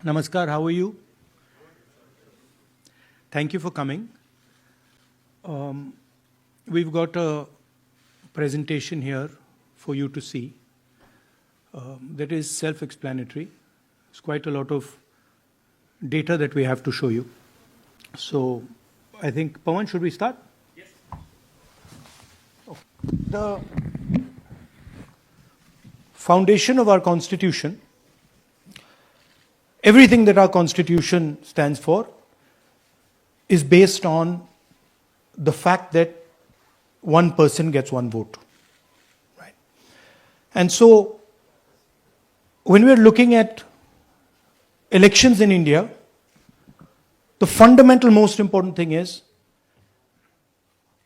Namaskar, how are you? Thank you for coming. We've got a presentation here for you to see that is self-explanatory. It's quite a lot of data that we have to show you. So I think, Pawan, should we start? Yes. The foundation of our Constitution, everything that our Constitution stands for, is based on the fact that one person gets one vote. Right? And so, when we're looking at elections in India, the fundamental most important thing is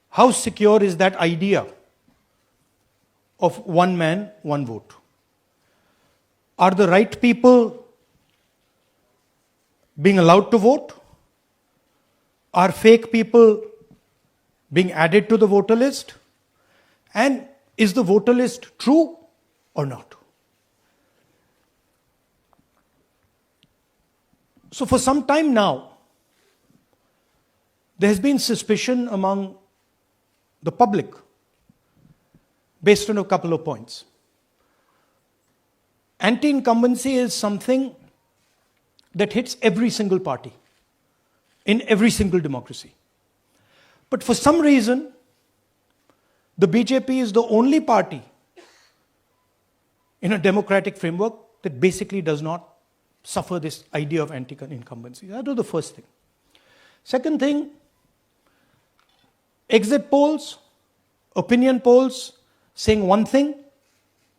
how secure is that idea of one man, one vote? Are the right people being allowed to vote? Are fake people being added to the voter list? And is the voter list true or not? So for some time now, there has been suspicion among the public based on a couple of points. Anti-incumbency is something that hits every single party in every single democracy. But for some reason, the BJP is the only party in a democratic framework that basically does not suffer this idea of anti-incumbency. That was the first thing. Second thing, exit polls, opinion polls saying one thing,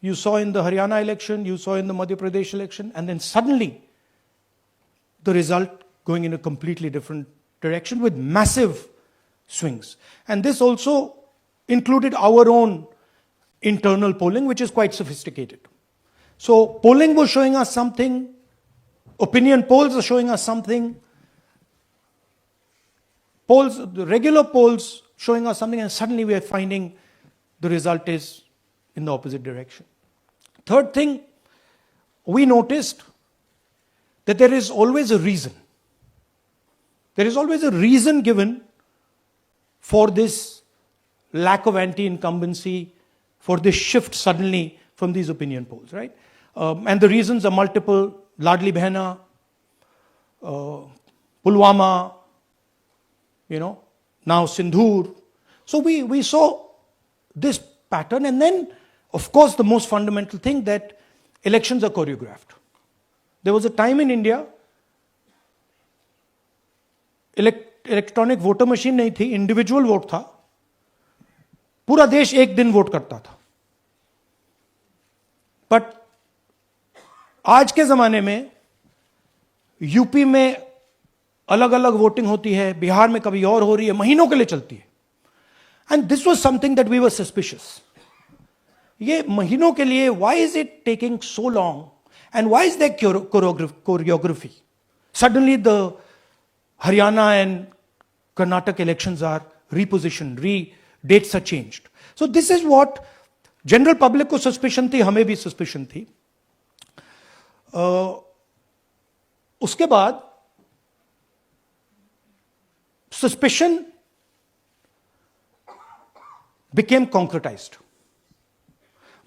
you saw in the Haryana election, you saw in the Madhya Pradesh election, and then suddenly the result going in a completely different direction with massive swings. And this also included our own internal polling, which is quite sophisticated. So polling was showing us something, opinion polls are showing us something, polls, the regular polls showing us something, and suddenly we are finding the result is in the opposite direction. Third thing, we noticed that there is always a reason. There is always a reason given for this lack of anti-incumbency, for this shift suddenly from these opinion polls, right? And the reasons are multiple. Ladli Behna, Pulwama, now Sindhur. So we saw this pattern, and then, of course, the most fundamental thing that elections are choreographed. There was a time in India, electronic voter machine नहीं थी, individual vote था, पूरा देश एक दिन vote करता था. But आज के जमाने में यूपी में अलग अलग वोटिंग होती है, बिहार में कभी और हो रही है, महीनों के लिए चलती है. And this was something that we were suspicious. ये महीनों के लिए, why is it taking so long and why is there choreography? Suddenly the Haryana and Karnataka elections are repositioned, dates are changed. So this is what general public को suspicion थी, हमें भी suspicion थी. उसके बाद suspicion became concretized.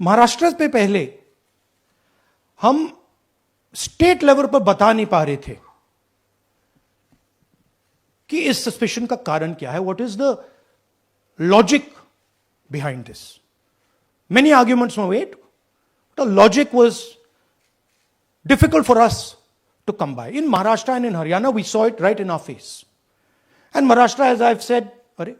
महाराष्ट्र पे पहले हम स्टेट लेवल पर बता नहीं पा रहे थे कि इस सस्पेशन का कारण क्या है, what is the logic behind this. Many arguments were made, the logic was difficult for us to come by. In Maharashtra and in Haryana we saw it right in our face. And Maharashtra, as I have said, अरे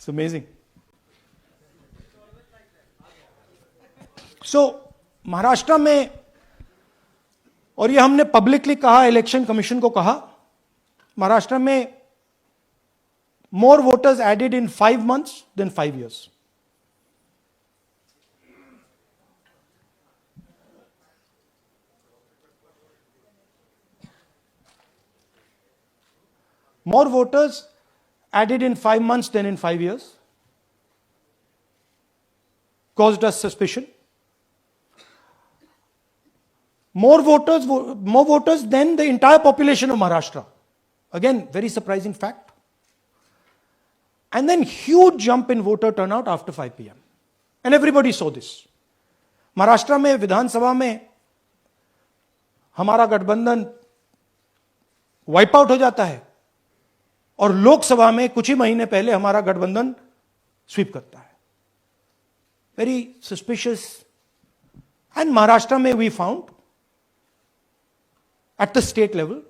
it's amazing. So, Maharashtra में, और ये हमने publicly कहा, election commission को कहा, महाराष्ट्र में more voters added in 5 months than 5 years. More voters added in 5 months than in 5 years. Caused us suspicion. More voters than the entire population of Maharashtra. Again, very surprising fact. And then huge jump in voter turnout after 5 p.m. And everybody saw this. Maharashtra में विधानसभा में हमारा गठबंधन wipe out हो जाता है और लोकसभा में कुछ ही महीने पहले हमारा गठबंधन स्वीप करता है. Very suspicious. एंड महाराष्ट्र में we found at the state level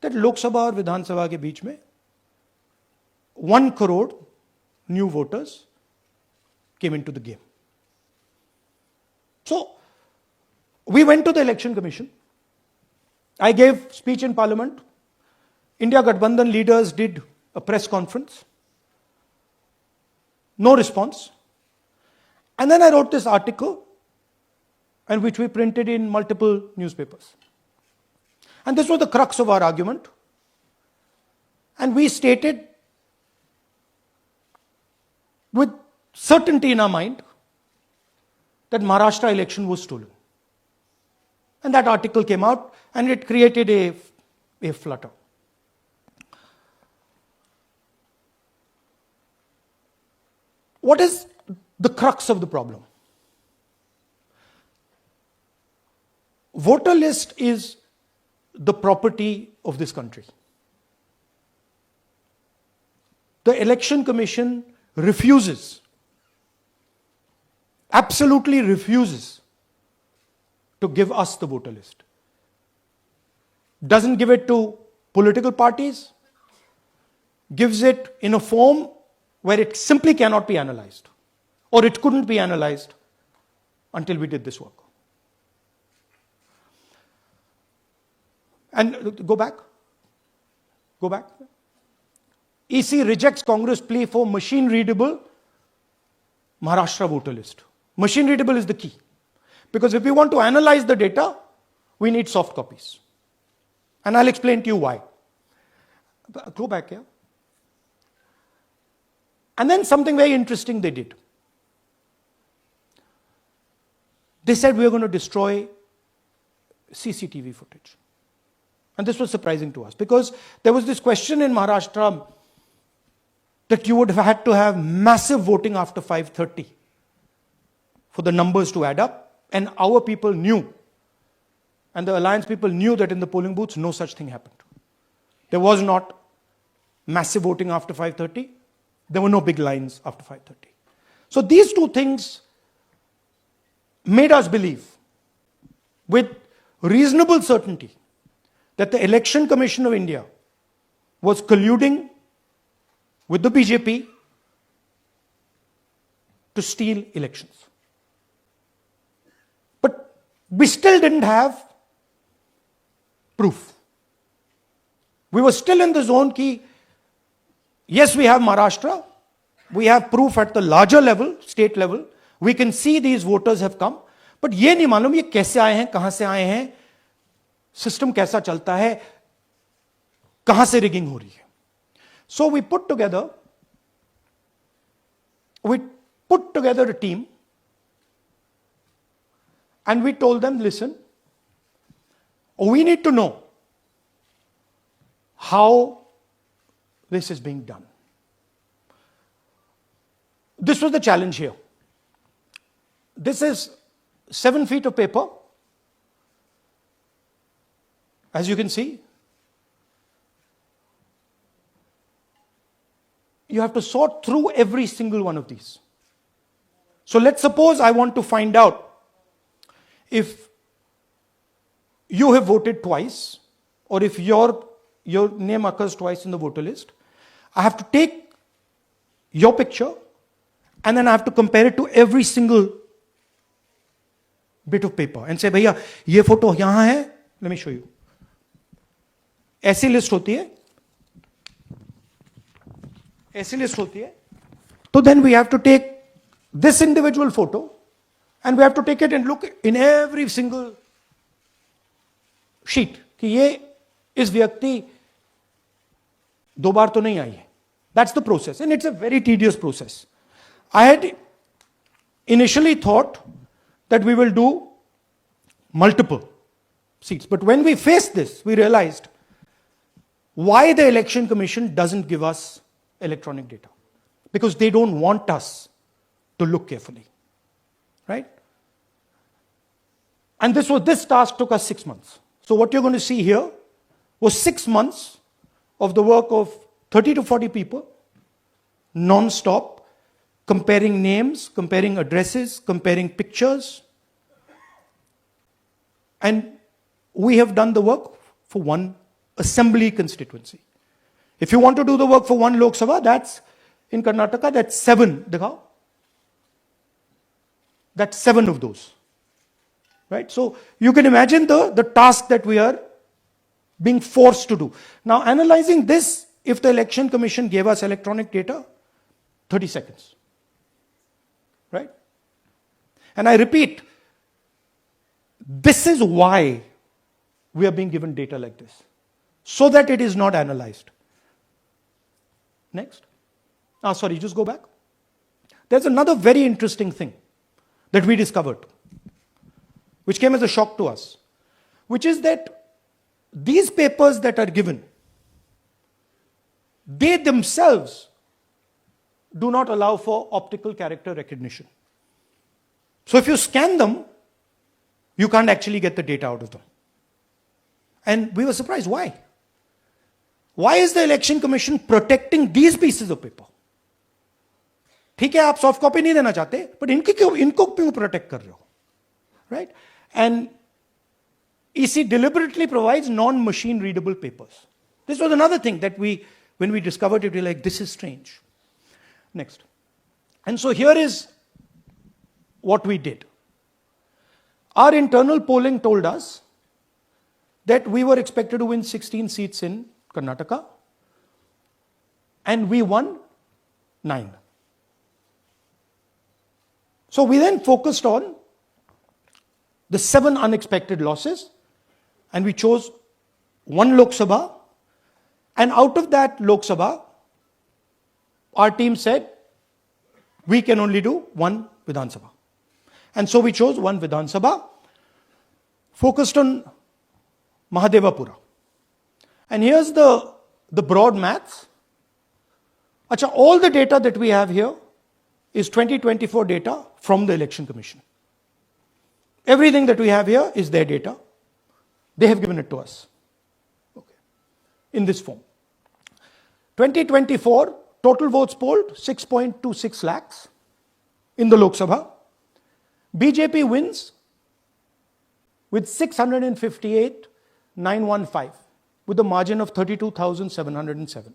that Lok Sabha और विधानसभा के बीच में 1 crore new voters came into the game. So, we went to the Election Commission. I gave speech in Parliament. India Gathbandhan leaders did a press conference. No response. And then I wrote this article, and which we printed in multiple newspapers. And this was the crux of our argument. And we stated with certainty in our mind that Maharashtra election was stolen. And that article came out and it created a flutter. What is the crux of the problem? Voter list is the property of this country. The Election Commission refuses, absolutely refuses to give us the voter list. Doesn't give it to political parties, gives it in a form where it simply cannot be analyzed, or it couldn't be analyzed until we did this work. And go back. EC rejects Congress plea for machine readable Maharashtra voter list. Machine readable is the key. Because if we want to analyze the data, we need soft copies. And I'll explain to you why. Go back here. And then something very interesting they did. They said we are going to destroy CCTV footage. And this was surprising to us because there was this question in Maharashtra that you would have had to have massive voting after 5:30 for the numbers to add up. And our people knew, and the alliance people knew that in the polling booths, no such thing happened. There was not massive voting after 5:30. There were no big lines after 5:30. So these two things made us believe with reasonable certainty that the Election Commission of India was colluding with the BJP to steal elections. But we still didn't have proof. We were still in the zone ki, yes, we have Maharashtra, we have proof at the larger level, state level, we can see these voters have come, but ये नहीं मालूम ये कैसे आए हैं, कहां से आए हैं, सिस्टम कैसा चलता है, कहां से रिगिंग हो रही है. So we put together a team and we told them, listen, we need to know how this is being done. This was the challenge here. This is 7 feet of paper. As you can see, you have to sort through every single one of these. So let's suppose I want to find out if you have voted twice or if your name occurs twice in the voter list. I have to take your picture and then I have to compare it to every single bit of paper and say, भैया ये photo यहां है, let me show you. ऐसी list होती है, तो then we have to take this individual photo and we have to take it and look in every single sheet कि ये इस व्यक्ति दो बार तो नहीं आई है. That's the process, and it's a very tedious process. I had initially thought that we will do multiple seats, but when we faced this, we realized why the Election Commission doesn't give us electronic data. Because they don't want us to look carefully, right? And this task took us 6 months. So what you're going to see here was 6 months of the work of 30 to 40 people, non-stop, comparing names, comparing addresses, comparing pictures. And we have done the work for one assembly constituency. If you want to do the work for one Lok Sabha, that's in Karnataka, that's 7. Dikhao. That's 7 of those. Right? So you can imagine the task that we are being forced to do. Now, analyzing this, if the Election Commission gave us electronic data, 30 seconds. Right? And I repeat, this is why we are being given data like this, so that it is not analyzed. Next. Sorry, just go back. There's another very interesting thing that we discovered, which came as a shock to us, which is that these papers that are given, they themselves do not allow for optical character recognition. So if you scan them, you can't actually get the data out of them. And we were surprised. Why? Why is the Election Commission protecting these pieces of paper? ठीक है, आप soft copy नहीं देना चाहते, but इनको क्यों protect कर रहे हो? Right? And EC deliberately provides non-machine readable papers. This was another thing that when we discovered it, we were like, this is strange. Next. And so here is what we did. Our internal polling told us that we were expected to win 16 seats in Karnataka, and we won 9. So we then focused on the 7 unexpected losses, and we chose 1 Lok Sabha, and out of that Lok Sabha, our team said, we can only do 1 Vidhan Sabha. And so we chose 1 Vidhan Sabha, focused on Mahadevapura. And here's the broad maths. Achha, all the data that we have here is 2024 data from the Election Commission. Everything that we have here is their data. They have given it to us. Okay. In this form. 2024, total votes polled, 6.26 lakhs in the Lok Sabha. BJP wins with 658,915 with a margin of 32,707.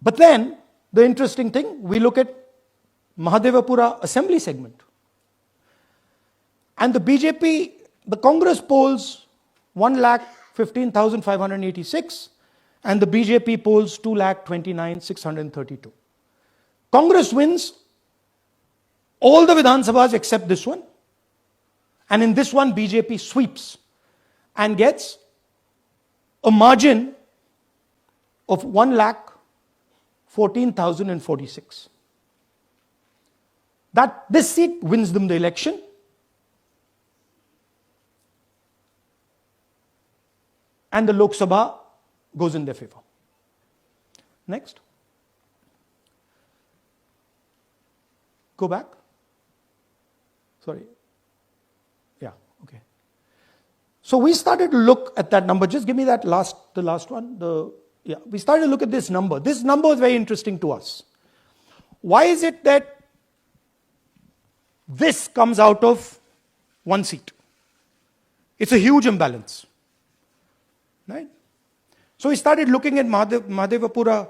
But then, the interesting thing, we look at Mahadevapura assembly segment. And the BJP, the Congress polls 1,15,586 and the BJP polls 2,29,632. Congress wins all the Vidhan Sabhas except this one. And in this one, BJP sweeps and gets a margin of 1,14,046. This seat wins them the election. And the Lok Sabha goes in their favor. Next. Go back. Sorry. Yeah, okay. So we started to look at that number. Just give me the last one. We started to look at this number. This number is very interesting to us. Why is it that this comes out of 1 seat? It's a huge imbalance. Right? So we started looking at Mahadevapura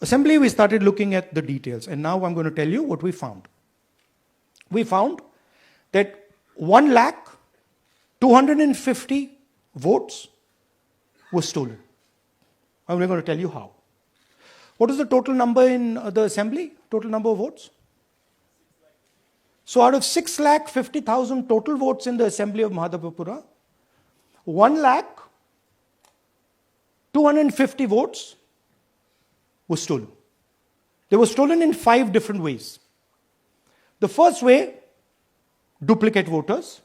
assembly, we started looking at the details. And now I'm going to tell you what we found. We found that 1,250,000 votes were stolen. And we're going to tell you how. What is the total number in the assembly? Total number of votes? So out of 6,50,000 total votes in the assembly of Mahadevapura, 1,250,000 votes were stolen. They were stolen in 5 different ways. The first way, duplicate voters.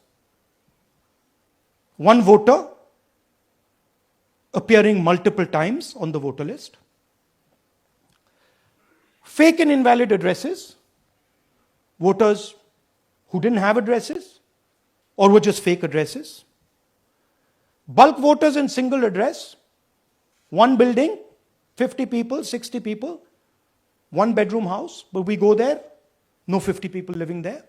One voter appearing multiple times on the voter list. Fake and invalid addresses. Voters who didn't have addresses or were just fake addresses. Bulk voters in single address. One building, 50 people, 60 people, one bedroom house, but we go there, no 50 people living there.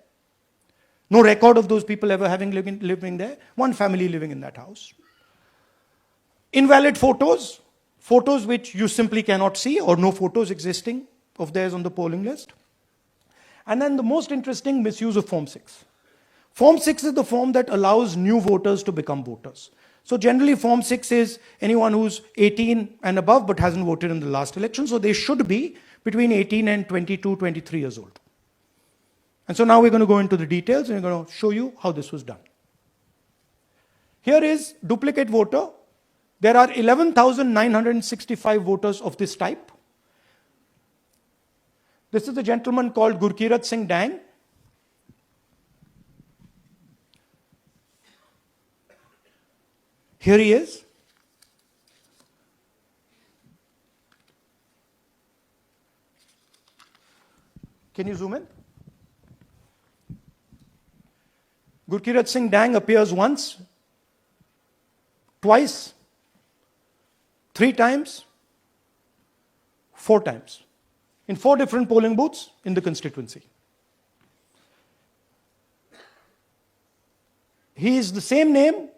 No record of those people ever having living there. One family living in that house. Invalid photos, photos which you simply cannot see or no photos existing of theirs on the polling list. And then the most interesting, misuse of Form 6. Form 6 is the form that allows new voters to become voters. So generally Form 6 is anyone who's 18 and above but hasn't voted in the last election. So they should be between 18 and 22, 23 years old. And so now we're going to go into the details and we're going to show you how this was done. Here is duplicate voter. There are 11,965 voters of this type. This is a gentleman called Gurkirat Singh Dang. Here he is. Can you zoom in? Gurkirat Singh Dang appears once, twice, 3 times, 4 times, in 4 different polling booths in the constituency. He is the same name,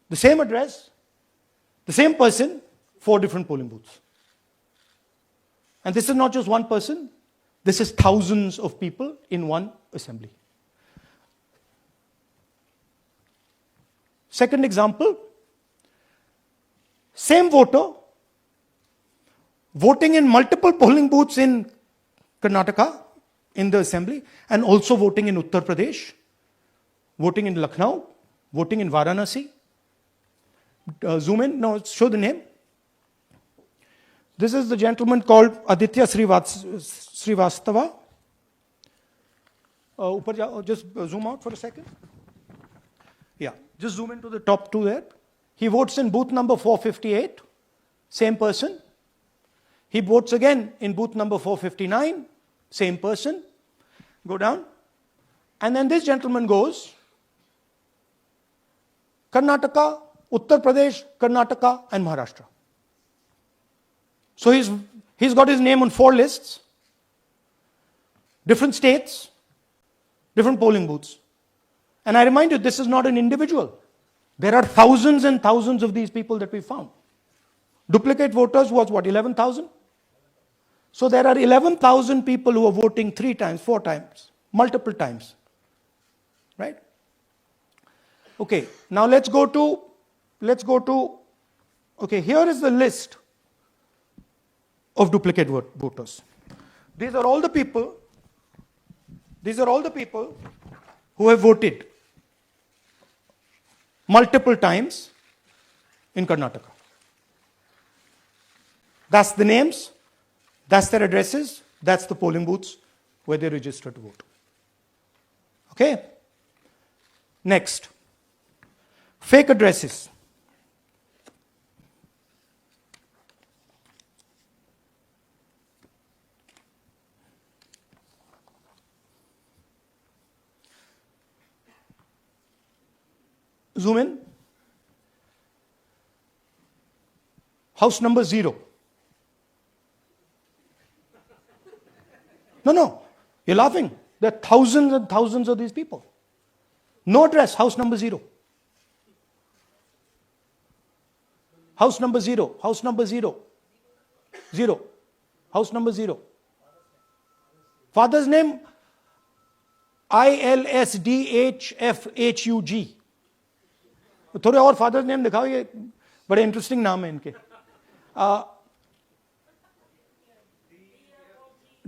the same address, the same person, 4 different polling booths. And this is not just one person, this is thousands of people in one assembly. Second example, same voter voting in multiple polling booths in Karnataka in the assembly and also voting in Uttar Pradesh, voting in Lucknow, voting in Varanasi. Zoom in, no, show the name. This is the gentleman called Aditya Srivastava. Just zoom out for a second. Yeah, just zoom into the top 2 there. He votes in booth number 458, same person. He votes again in booth number 459, same person. Go down. And then this gentleman goes, Karnataka, Uttar Pradesh, Karnataka, and Maharashtra. So he's got his name on 4 lists, different states, different polling booths. And I remind you, this is not an individual. There are thousands and thousands of these people that we found. Duplicate voters was what, 11,000? So there are 11,000 people who are voting 3 times, 4 times, multiple times. Right? Okay, now let's go to, okay, here is the list of duplicate voters. These are all the people who have voted multiple times in Karnataka. That's the names, that's their addresses, that's the polling booths where they registered to vote. Okay? Next, fake addresses. Zoom in. House number 0. No, you're laughing. There are thousands and thousands of these people. No address, house number 0. House number 0, house number 0. 0. House number 0. Father's name, ILSDHFHUG. थोड़े और father's name दिखाओ, ये बड़े interesting नाम है इनके.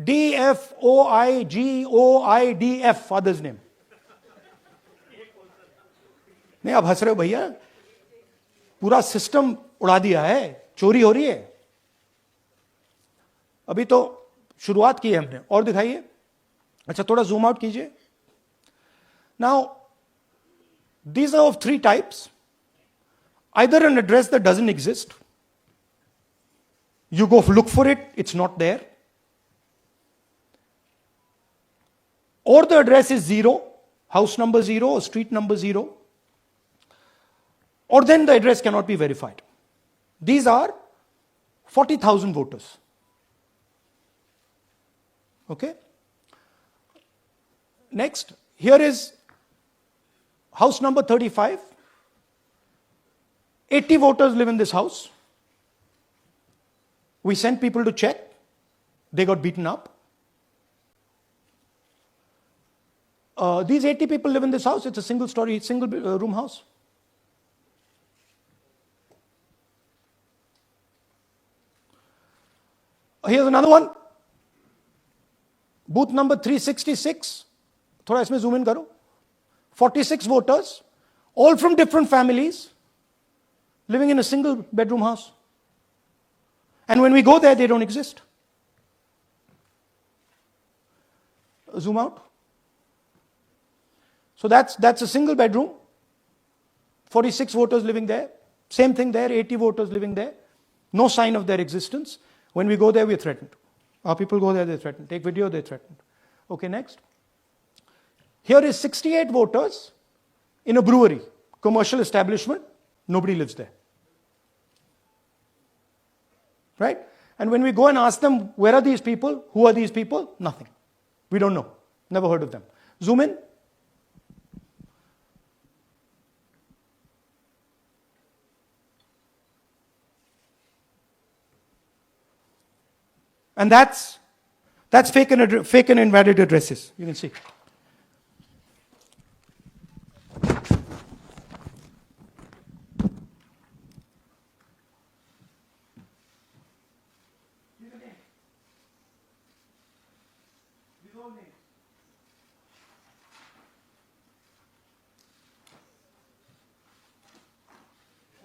DFOIGOIDF father's name. नहीं, आप हंस रहे हो भैया. पूरा सिस्टम उड़ा दिया है, चोरी हो रही है। अभी तो शुरुआत की है हमने, और दिखाइए। अच्छा, थोड़ा जूम आउट कीजिए। Now these are of three types. Either an address that doesn't exist, you go look for it, it's not there, or the address is 0, house number 0 or street number 0, or then the address cannot be verified. These are 40,000 voters. Okay? Next, here is house number 35. 80 voters live in this house. We sent people to check. They got beaten up. These 80 people live in this house. It's a single story, single room house. Here's another one. Booth number 366. थोड़ा इसमें zoom in करो. 46 voters, all from different families, living in a single bedroom house. And when we go there, they don't exist. Zoom out. So that's a single bedroom. 46 voters living there. Same thing there, 80 voters living there. No sign of their existence. When we go there, we're threatened. Our people go there, they're threatened. Take video, they're threatened. Okay, next. Here is 68 voters in a brewery, commercial establishment. Nobody lives there. Right? And when we go and ask them, where are these people? Who are these people? Nothing. We don't know. Never heard of them. Zoom in. And that's fake and invalid addresses. You can see.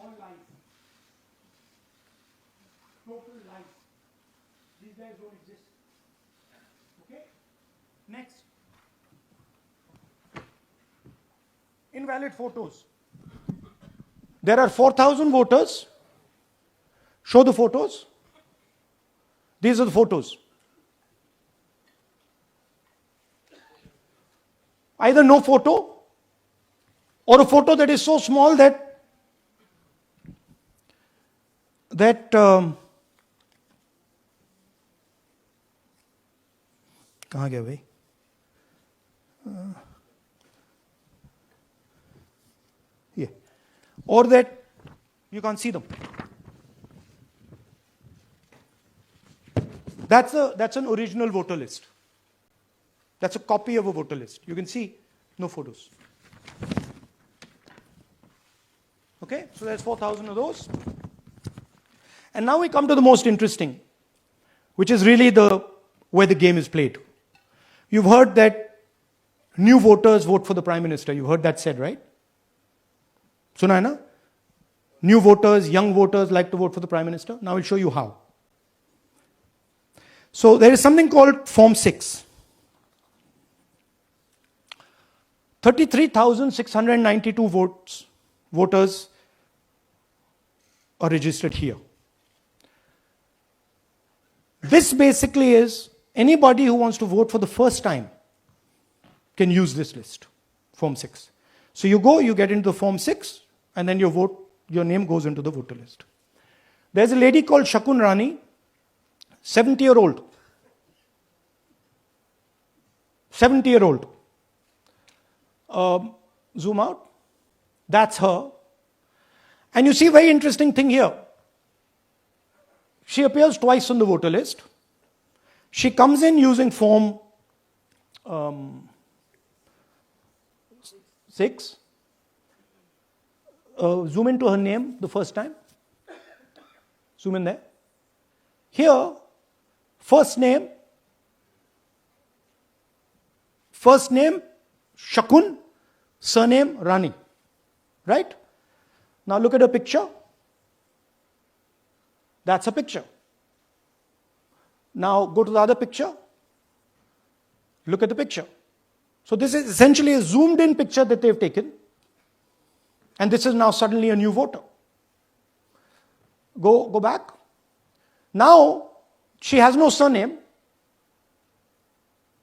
All lies. Total lies. These guys don't exist. Okay? Next. Invalid photos. There are 4,000 voters. Show the photos. These are the photos. Either no photo or a photo that is so small that कहाँ गया भाई? Yeah. Or that you can't see them. That's an original voter list. That's a copy of a voter list. You can see no photos. Okay, so there's 4,000 of those. And now we come to the most interesting, which is really where the game is played. You've heard that new voters vote for the Prime Minister. You've heard that said, right? Suna hai na? New voters, young voters like to vote for the Prime Minister. Now I'll show you how. So there is something called Form 6. 33,692 voters are registered here. This basically is anybody who wants to vote for the first time can use this list, Form 6. So you go, you get into the Form 6, and then your name goes into the voter list. There's a lady called Shakun Rani, 70-year-old. 70-year-old. Zoom out. That's her. And you see a very interesting thing here. She appears twice on the voter list. She comes in using Form 6. Zoom into her name the first time. Zoom in there. Here, first name Shakun, surname Rani. Right? Now look at her picture. That's a picture. Now go to the other picture. Look at the picture. So this is essentially a zoomed in picture that they've taken. And this is now suddenly a new voter. Go back. Now, she has no surname,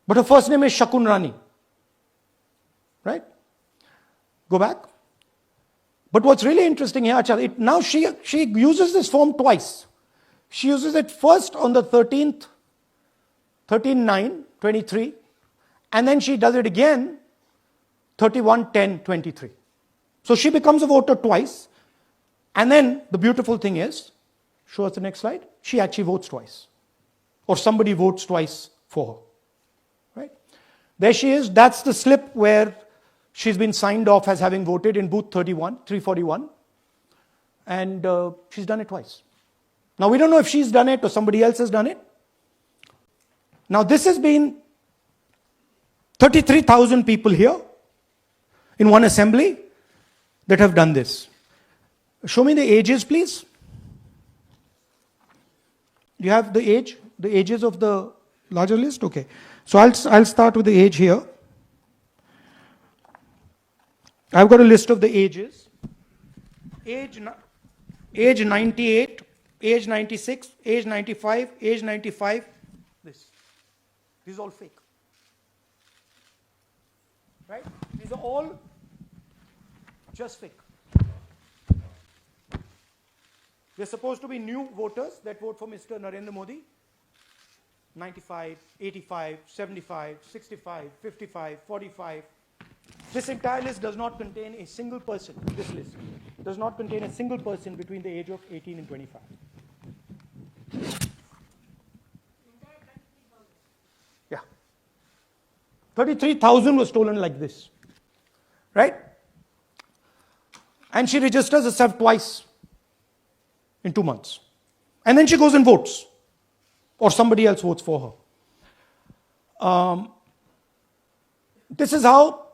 but her first name is Shakun Rani. Right? Go back. But what's really interesting here, now she uses this form twice. She uses it first on the 13th, 13/9/23, and then she does it again 31/10/23. So she becomes a voter twice. And then the beautiful thing is, show us the next slide, she actually votes twice. Or somebody votes twice for her. Right? There she is. That's the slip where she's been signed off as having voted in booth 341. And she's done it twice. Now we don't know if she's done it or somebody else has done it. Now this has been 33,000 people here in one assembly that have done this. Show me the ages, please. Do you have the ages of the larger list? Okay. So I'll start with the age here. I've got a list of the ages. Age 98, age 96, age 95, age 95. This is all fake. Right? These are all just fake. They're supposed to be new voters that vote for Mr. Narendra Modi. 95, 85, 75, 65, 55, 45. This entire list does not contain a single person. This list does not contain a single person between the age of 18 and 25. Yeah. 33,000 was stolen like this. Right? And she registers herself twice in 2 months. And then she goes and votes. Or somebody else votes for her. This is how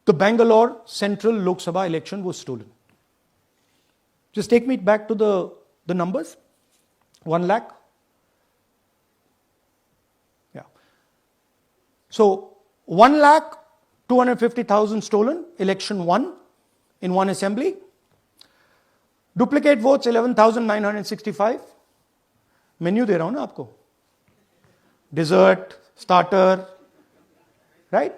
the Bangalore Central Lok Sabha election was stolen. Just take me back to the numbers. 1 lakh. Yeah. So 1,250,000 stolen, election won in one assembly. Duplicate votes 11,965. Menu दे रहा हूं ना आपको. Dessert, starter, right?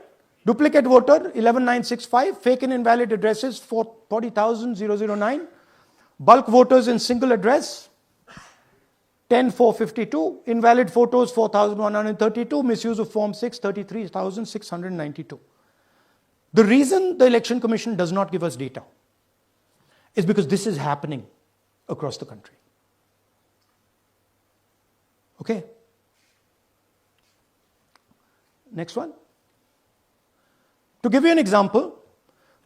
Duplicate voter 11,965. Fake and invalid addresses 40,009. Bulk voters in single address 10,452. Invalid photos 4,132. Misuse of Form 6 33,692. The reason the Election Commission does not give us data is because this is happening across the country. Okay. Next one. To give you an example,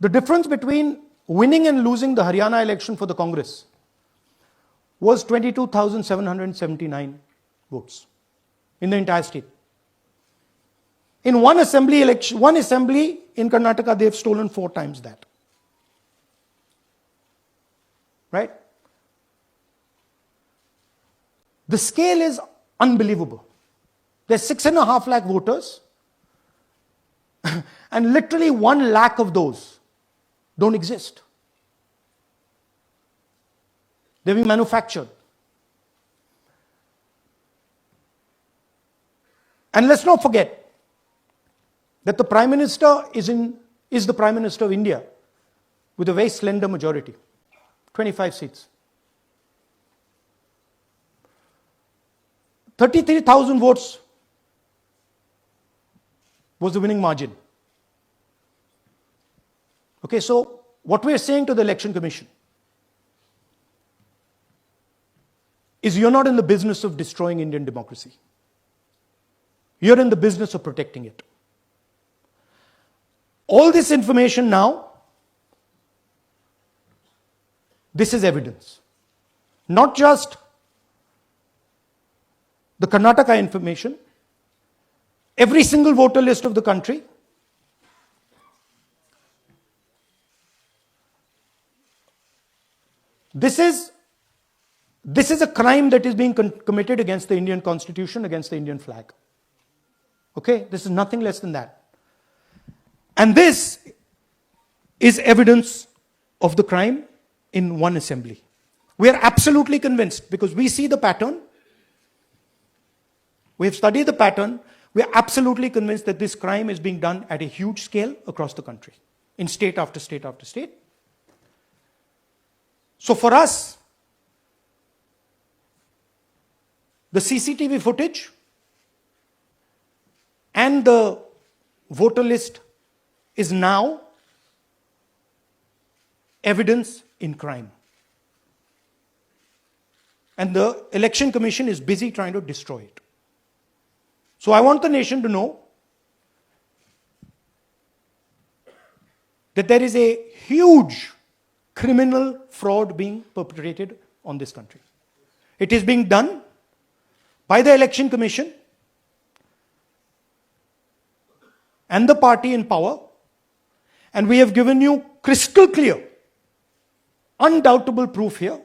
the difference between winning and losing the Haryana election for the Congress was 22,779 votes in the entire state. In one assembly in Karnataka, they've stolen 4 times that. Right? The scale is unbelievable. There's 6.5 lakh voters, and literally 1 lakh of those don't exist. They're being manufactured. And let's not forget that the Prime Minister is the Prime Minister of India with a very slender majority, 25 seats. 33,000 votes was the winning margin. Okay, so what we are saying to the Election Commission is you're not in the business of destroying Indian democracy. You're in the business of protecting it. All this information now, this is evidence. Not just the Karnataka information, every single voter list of the country. This This is a crime that is being committed against the Indian Constitution, against the Indian flag. Okay? This is nothing less than that. And this is evidence of the crime in one assembly. We are absolutely convinced because we see the pattern. We have studied the pattern. We are absolutely convinced that this crime is being done at a huge scale across the country, in state after state after state. So for us, the CCTV footage and the voter list is now evidence in crime. And the Election Commission is busy trying to destroy it. So I want the nation to know that there is a huge criminal fraud being perpetrated on this country. It is being done by the Election Commission and the party in power, and we have given you crystal clear, undoubtable proof here.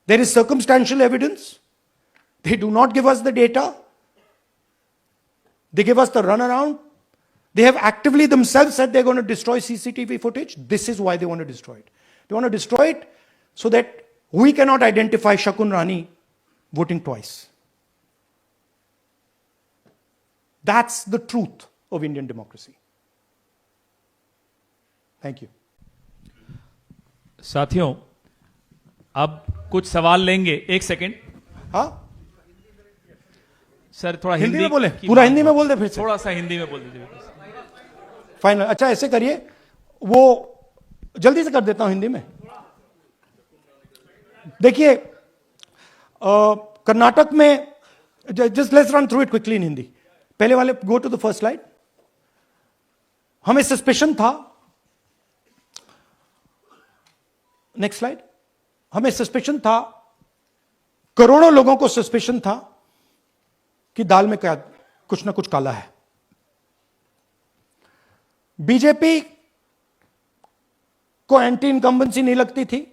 There is circumstantial evidence. They do not give us the data. They give us the runaround. They have actively themselves said they're going to destroy CCTV footage. This is why they want to destroy it. They want to destroy it so that we cannot identify Shakun Rani voting twice. That's the truth of Indian democracy. Thank you. साथियों, अब कुछ सवाल लेंगे. एक second. हाँ, sir थोड़ा हिंदी में बोले, पूरा हिंदी में बोल दे फिर से. थोड़ा सा हिंदी में बोल दीजिए. फाइनल. अच्छा ऐसे करिए, वो जल्दी से कर देता हूं हिंदी में. देखिए, कर्नाटक में, just let's run through it quickly in Hindi. पहले वाले, go to the first slide. हमें सस्पेशन था, नेक्स्ट स्लाइड. हमें सस्पेशन था, करोड़ों लोगों को सस्पेशन था कि दाल में क्या कुछ ना कुछ काला है. बीजेपी को एंटी इनकम्बेंसी नहीं लगती थी.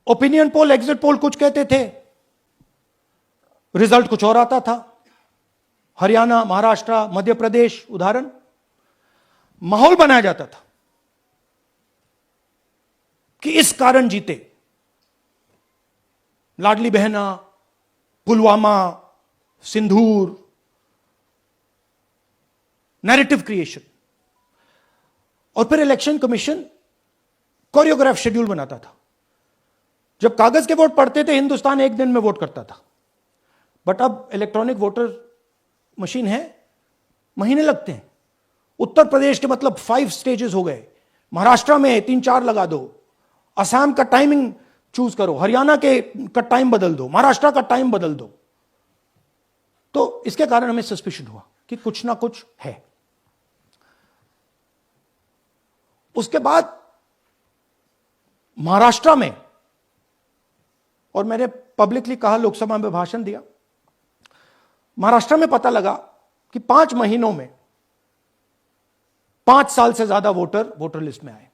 ओपिनियन पोल, एग्जिट पोल कुछ कहते थे, रिजल्ट कुछ और आता था. हरियाणा, महाराष्ट्र, मध्य प्रदेश उदाहरण, माहौल बनाया जाता था कि इस कारण जीते. लाडली बहना, पुलवामा, सिंदूर, नैरेटिव क्रिएशन. और फिर इलेक्शन कमीशन कोरियोग्राफ शेड्यूल बनाता था. जब कागज के वोट पड़ते थे, हिंदुस्तान एक दिन में वोट करता था. बट अब इलेक्ट्रॉनिक वोटर मशीन है, महीने लगते हैं. उत्तर प्रदेश के मतलब 5 स्टेजेस हो गए. महाराष्ट्र में 3-4 लगा दो. असम का टाइमिंग चूज करो, हरियाणा के का टाइम बदल दो, महाराष्ट्र का टाइम बदल दो. तो इसके कारण हमें सस्पिशन हुआ कि कुछ ना कुछ है. उसके बाद महाराष्ट्र में, और मैंने पब्लिकली कहा, लोकसभा में भाषण दिया, महाराष्ट्र में पता लगा कि 5 महीनों में 5 साल से ज्यादा वोटर लिस्ट में आए.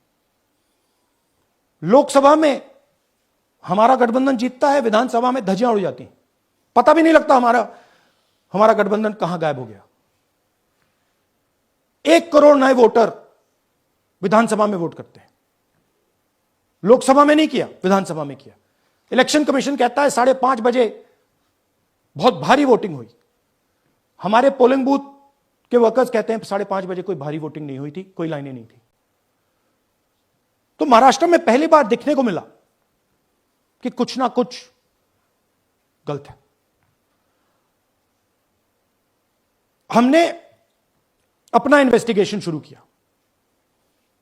लोकसभा में हमारा गठबंधन जीतता है, विधानसभा में धज्जियां उड़ जाती हैं. पता भी नहीं लगता हमारा गठबंधन कहां गायब हो गया. 1 करोड़ नए वोटर विधानसभा में वोट करते हैं. लोकसभा में नहीं किया, विधानसभा में किया. इलेक्शन कमीशन कहता है 5:30 बजे बहुत भारी वोटिंग हुई. हमारे पोलिंग बूथ के वर्कर्स कहते हैं 5:30 बजे कोई भारी वोटिंग नहीं हुई थी, कोई लाइनें नहीं थी. तो महाराष्ट्र में पहली बार देखने को मिला कि कुछ ना कुछ गलत है. हमने अपना इन्वेस्टिगेशन शुरू किया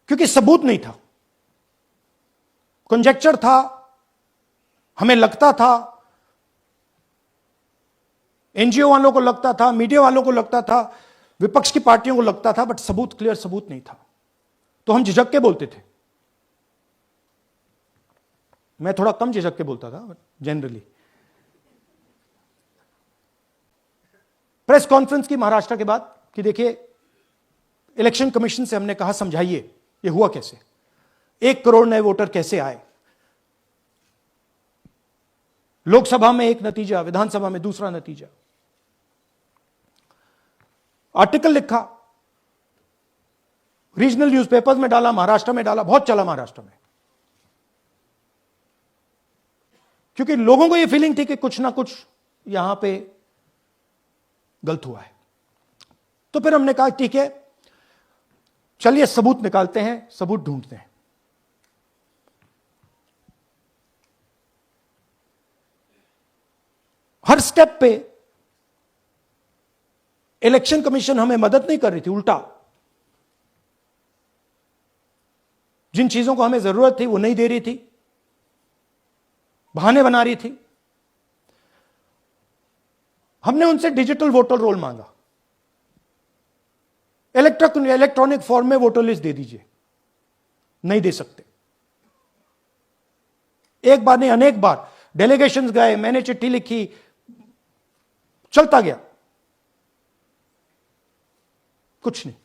क्योंकि सबूत नहीं था, कंजेक्चर था. हमें लगता था, एनजीओ वालों को लगता था, मीडिया वालों को लगता था, विपक्ष की पार्टियों को लगता था, बट सबूत, क्लियर सबूत नहीं था. तो हम झिझक के बोलते थे. मैं थोड़ा कम झिझक के बोलता था, बट जनरली. प्रेस कॉन्फ्रेंस की महाराष्ट्र के बाद कि देखिए, इलेक्शन कमीशन से हमने कहा समझाइए ये हुआ कैसे. 1 करोड़ नए वोटर कैसे आए? लोकसभा में एक नतीजा, विधानसभा में दूसरा नतीजा। आर्टिकल लिखा, रीजनल न्यूज़पेपर्स में डाला, महाराष्ट्र में डाला, बहुत चला महाराष्ट्र में, क्योंकि लोगों को यह फीलिंग थी कि कुछ ना कुछ यहां पे गलत हुआ है। तो फिर हमने कहा ठीक है, चलिए सबूत निकालते हैं, सबूत ढूंढते हैं। हर स्टेप पे इलेक्शन कमीशन हमें मदद नहीं कर रही थी, उल्टा जिन चीजों को हमें जरूरत थी वो नहीं दे रही थी, बहाने बना रही थी। हमने उनसे डिजिटल वोटर रोल मांगा, इलेक्ट्रॉनिक फॉर्म में वोटर लिस्ट दे दीजिए, नहीं दे सकते। एक बार नहीं, अनेक बार डेलीगेशंस गए, मैंने चिट्ठी लिखी, चलता गया, कुछ नहीं।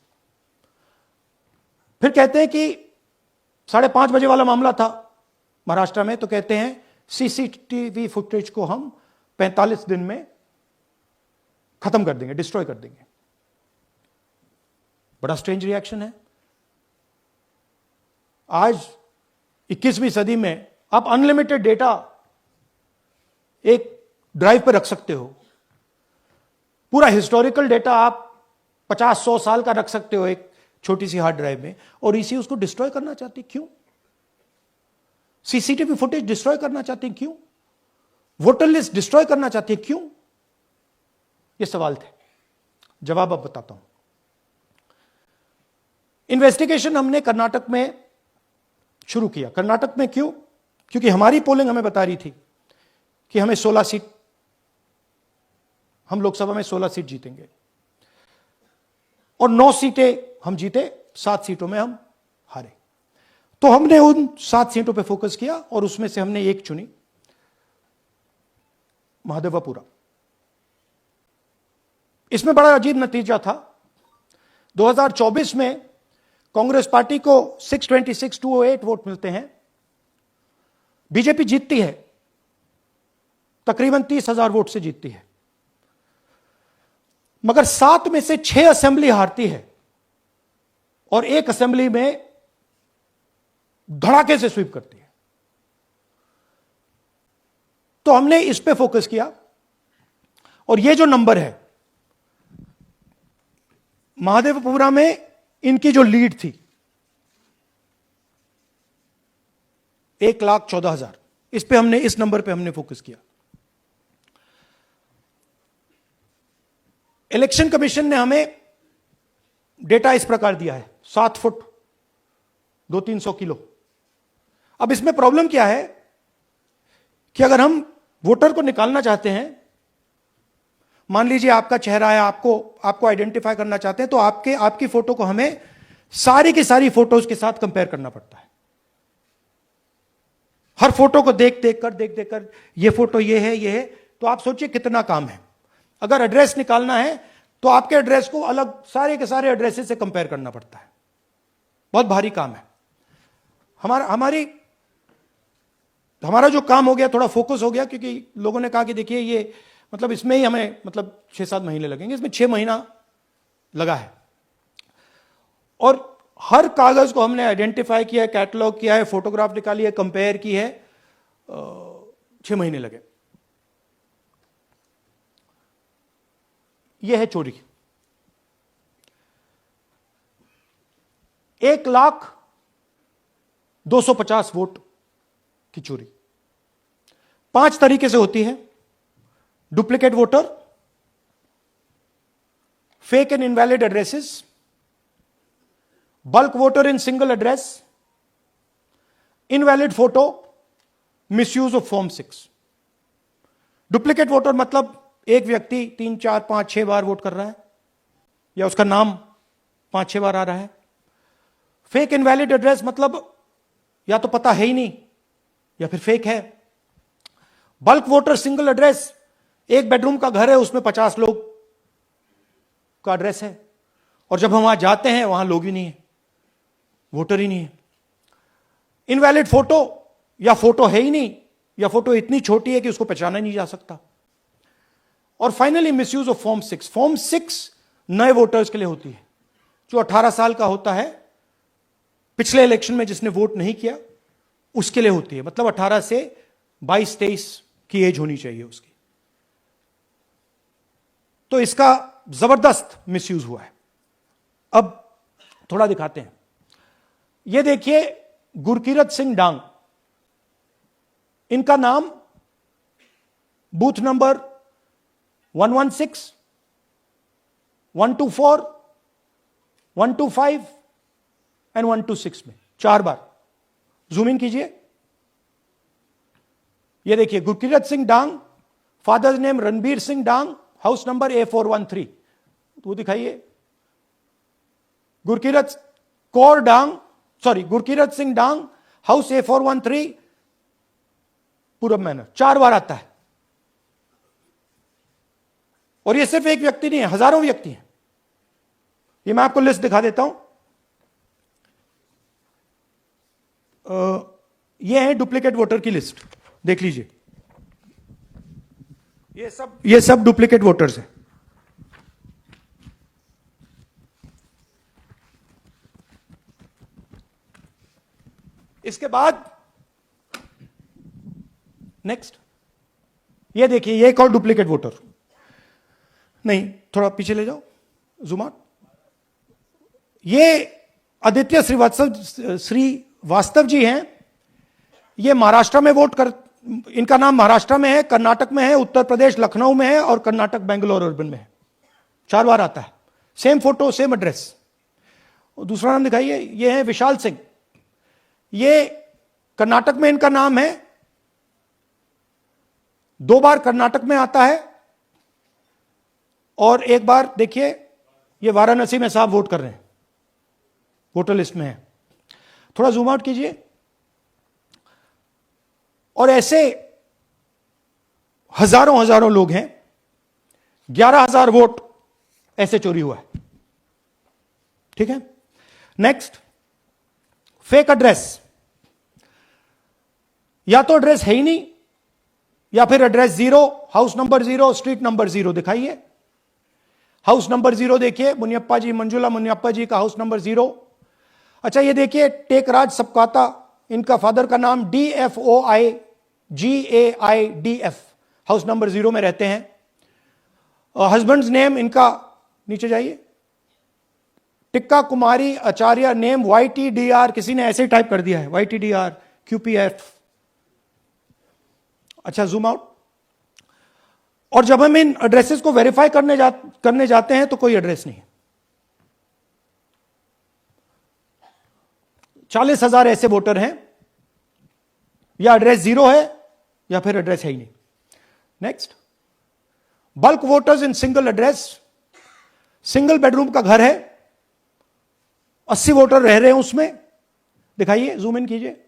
फिर कहते हैं कि 5:30 बजे वाला मामला था महाराष्ट्र में, तो कहते हैं सीसीटीवी फुटेज को हम 45 दिन में खत्म कर देंगे, डिस्ट्रॉय कर देंगे। बड़ा स्ट्रेंज रिएक्शन है। आज 21वीं सदी में आप अनलिमिटेड डेटा एक ड्राइव पर रख सकते हो, पूरा हिस्टोरिकल डेटा आप 50-100 साल का रख सकते हो एक छोटी सी हार्ड ड्राइव में, और इसी उसको डिस्ट्रॉय करना चाहते हैं। क्यों? सीसीटीवी फुटेज डिस्ट्रॉय करना चाहते हैं, क्यों? वोटर लिस्ट डिस्ट्रॉय करना चाहते हैं, क्यों? ये सवाल थे, जवाब अब बताता हूं। इन्वेस्टिगेशन हमने कर्नाटक में शुरू किया। कर्नाटक में क्यों? क्योंकि हमारी पोलिंग हमें बता रही थी कि हमें 16 सीट, हम लोकसभा में 16 सीट जीतेंगे, और 9 सीटें हम जीते, 7 सीटों में हम हारे। तो हमने उन 7 सीटों पे फोकस किया, और उसमें से हमने एक चुनी, महादेवपुरा। इसमें बड़ा अजीब नतीजा था। 2024 में कांग्रेस पार्टी को 626-208 वोट मिलते हैं, बीजेपी जीतती है, तकरीबन 30,000 वोट से जीतती है, मगर 7 में से 6 असेंबली हारती है, और एक असेंबली में धड़ाके से स्वीप करती है। तो हमने इस पे फोकस किया, और ये जो नंबर है, महादेवपुरा में इनकी जो लीड थी 1,14,000, इस पे हमने, इस नंबर पे हमने फोकस किया। इलेक्शन कमीशन ने हमें डेटा इस प्रकार दिया है, 7 फुट 200-300 किलो। अब इसमें प्रॉब्लम क्या है कि अगर हम वोटर को निकालना चाहते हैं, मान लीजिए आपका चेहरा है, आपको आइडेंटिफाई करना चाहते हैं, तो आपकी फोटो को हमें सारी की सारी फोटोज के साथ कंपेयर करना पड़ता है। हर फोटो को देख कर ये फोटो ये है, तो आप सोचिए कितना काम है। अगर एड्रेस निकालना है तो आपके एड्रेस को अलग सारे के सारे एड्रेसेस से कंपेयर करना पड़ता है, बहुत भारी काम है। हमारा जो काम हो गया, थोड़ा फोकस हो गया, क्योंकि लोगों ने कहा कि देखिए ये मतलब इसमें ही हमें मतलब 6-7 महीने लगेंगे, इसमें 6 महीना लगा है। और हर कागज को हमने आइडेंटिफाई किया, कैटलॉग किया है, फोटोग्राफ निकाली है, कंपेयर की है, 6 महीने लगे। यह है चोरी। 1,02,50 वोट की चोरी 5 तरीके से होती है। Duplicate voter, fake and invalid addresses, bulk voter in single address, invalid photo, misuse of form 6। Duplicate voter मतलब एक व्यक्ति 3, 4, 5, 6 बार वोट कर रहा है, या उसका नाम 5-6 बार आ रहा है। फेक इनवैलिड एड्रेस मतलब या तो पता है ही नहीं, या फिर फेक है। बल्क वोटर सिंगल एड्रेस, एक बेडरूम का घर है, उसमें 50 लोग का एड्रेस है, और जब हम वहां जाते हैं वहां लोग ही नहीं है, वोटर ही नहीं है। इनवैलिड फोटो, या फोटो है ही नहीं, या फोटो इतनी छोटी है कि उसको पहचाना नहीं जा सकता। और finally misuse of form 6। Form 6 नए वोटर्स के लिए होती है, जो 18 साल का होता है, पिछले इलेक्शन में जिसने वोट नहीं किया उसके लिए होती है। मतलब 18 से 22-23 की एज होनी चाहिए उसकी। तो इसका जबरदस्त मिसयूज हुआ है। अब थोड़ा दिखाते हैं। यह देखिए गुरकीरत सिंह डांग, इनका नाम बूथ नंबर 116, 124, 125 एंड 126 में 4 बार। जूम इन कीजिए। यह देखिए गुरकीरत सिंह डांग, फादर्स नेम रणबीर सिंह डांग, हाउस नंबर A413। तो दिखाइए गुरकीरत कौर डांग, सॉरी गुरकीरत सिंह डांग, हाउस A413, पूरब मैनर। 4 बार आता है। और यह सिर्फ एक व्यक्ति नहीं है, हजारों व्यक्ति हैं। ये मैं आपको लिस्ट दिखा देता हूं। ये है डुप्लीकेट वोटर की लिस्ट, देख लीजिए। ये सब डुप्लीकेट वोटर्स हैं। इसके बाद नेक्स्ट, ये देखिए, ये एक और डुप्लीकेट वोटर। नहीं, थोड़ा पीछे ले जाओ, जूम आउट। ये आदित्य श्रीवास्तव जी हैं। ये महाराष्ट्र में वोट कर, इनका नाम महाराष्ट्र में है, कर्नाटक में है, उत्तर प्रदेश लखनऊ में है, और कर्नाटक बेंगलोर अर्बन में है। 4 बार आता है। Same photo, same address. दूसरा नाम दिखाइए। ये है विशाल सिंह। ये कर्नाटक में इनका नाम है, 2 बार कर्नाटक में आता है, और 1 बार देखिए ये वाराणसी में साहब वोट कर रहे हैं, वोटर लिस्ट में है। थोड़ा जूम आउट कीजिए। और ऐसे हजारों लोग हैं। 11,000 वोट ऐसे चोरी हुआ है। ठीक है। Next, fake address. या तो एड्रेस है ही नहीं, या फिर address 0, house number 0, street number 0। दिखाइए हाउस नंबर 0, देखिए मुनियप्पा जी, मंजुला मुनियप्पा जी का हाउस नंबर 0। अच्छा, ये देखिए टेकराज सबकाता, इनका फादर का नाम DFOIGAIDF, हाउस नंबर 0 में रहते हैं। हस्बैंड्स नेम इनका, नीचे जाइए, टिक्का कुमारी आचार्य, नेम YTDR, किसी ने ऐसे ही टाइप कर दिया है, YTDR QPF। अच्छा, जूम आउट। और जब हम इन एड्रेसेस को वेरीफाई करने जाते हैं तो कोई एड्रेस नहीं है। 40,000 ऐसे वोटर हैं, या एड्रेस 0 है, या फिर एड्रेस है ही नहीं। Next, bulk voters in single address. Single bedroom का घर है, 80 वोटर रह रहे हैं उसमें। दिखाइए, जूम इन कीजिए।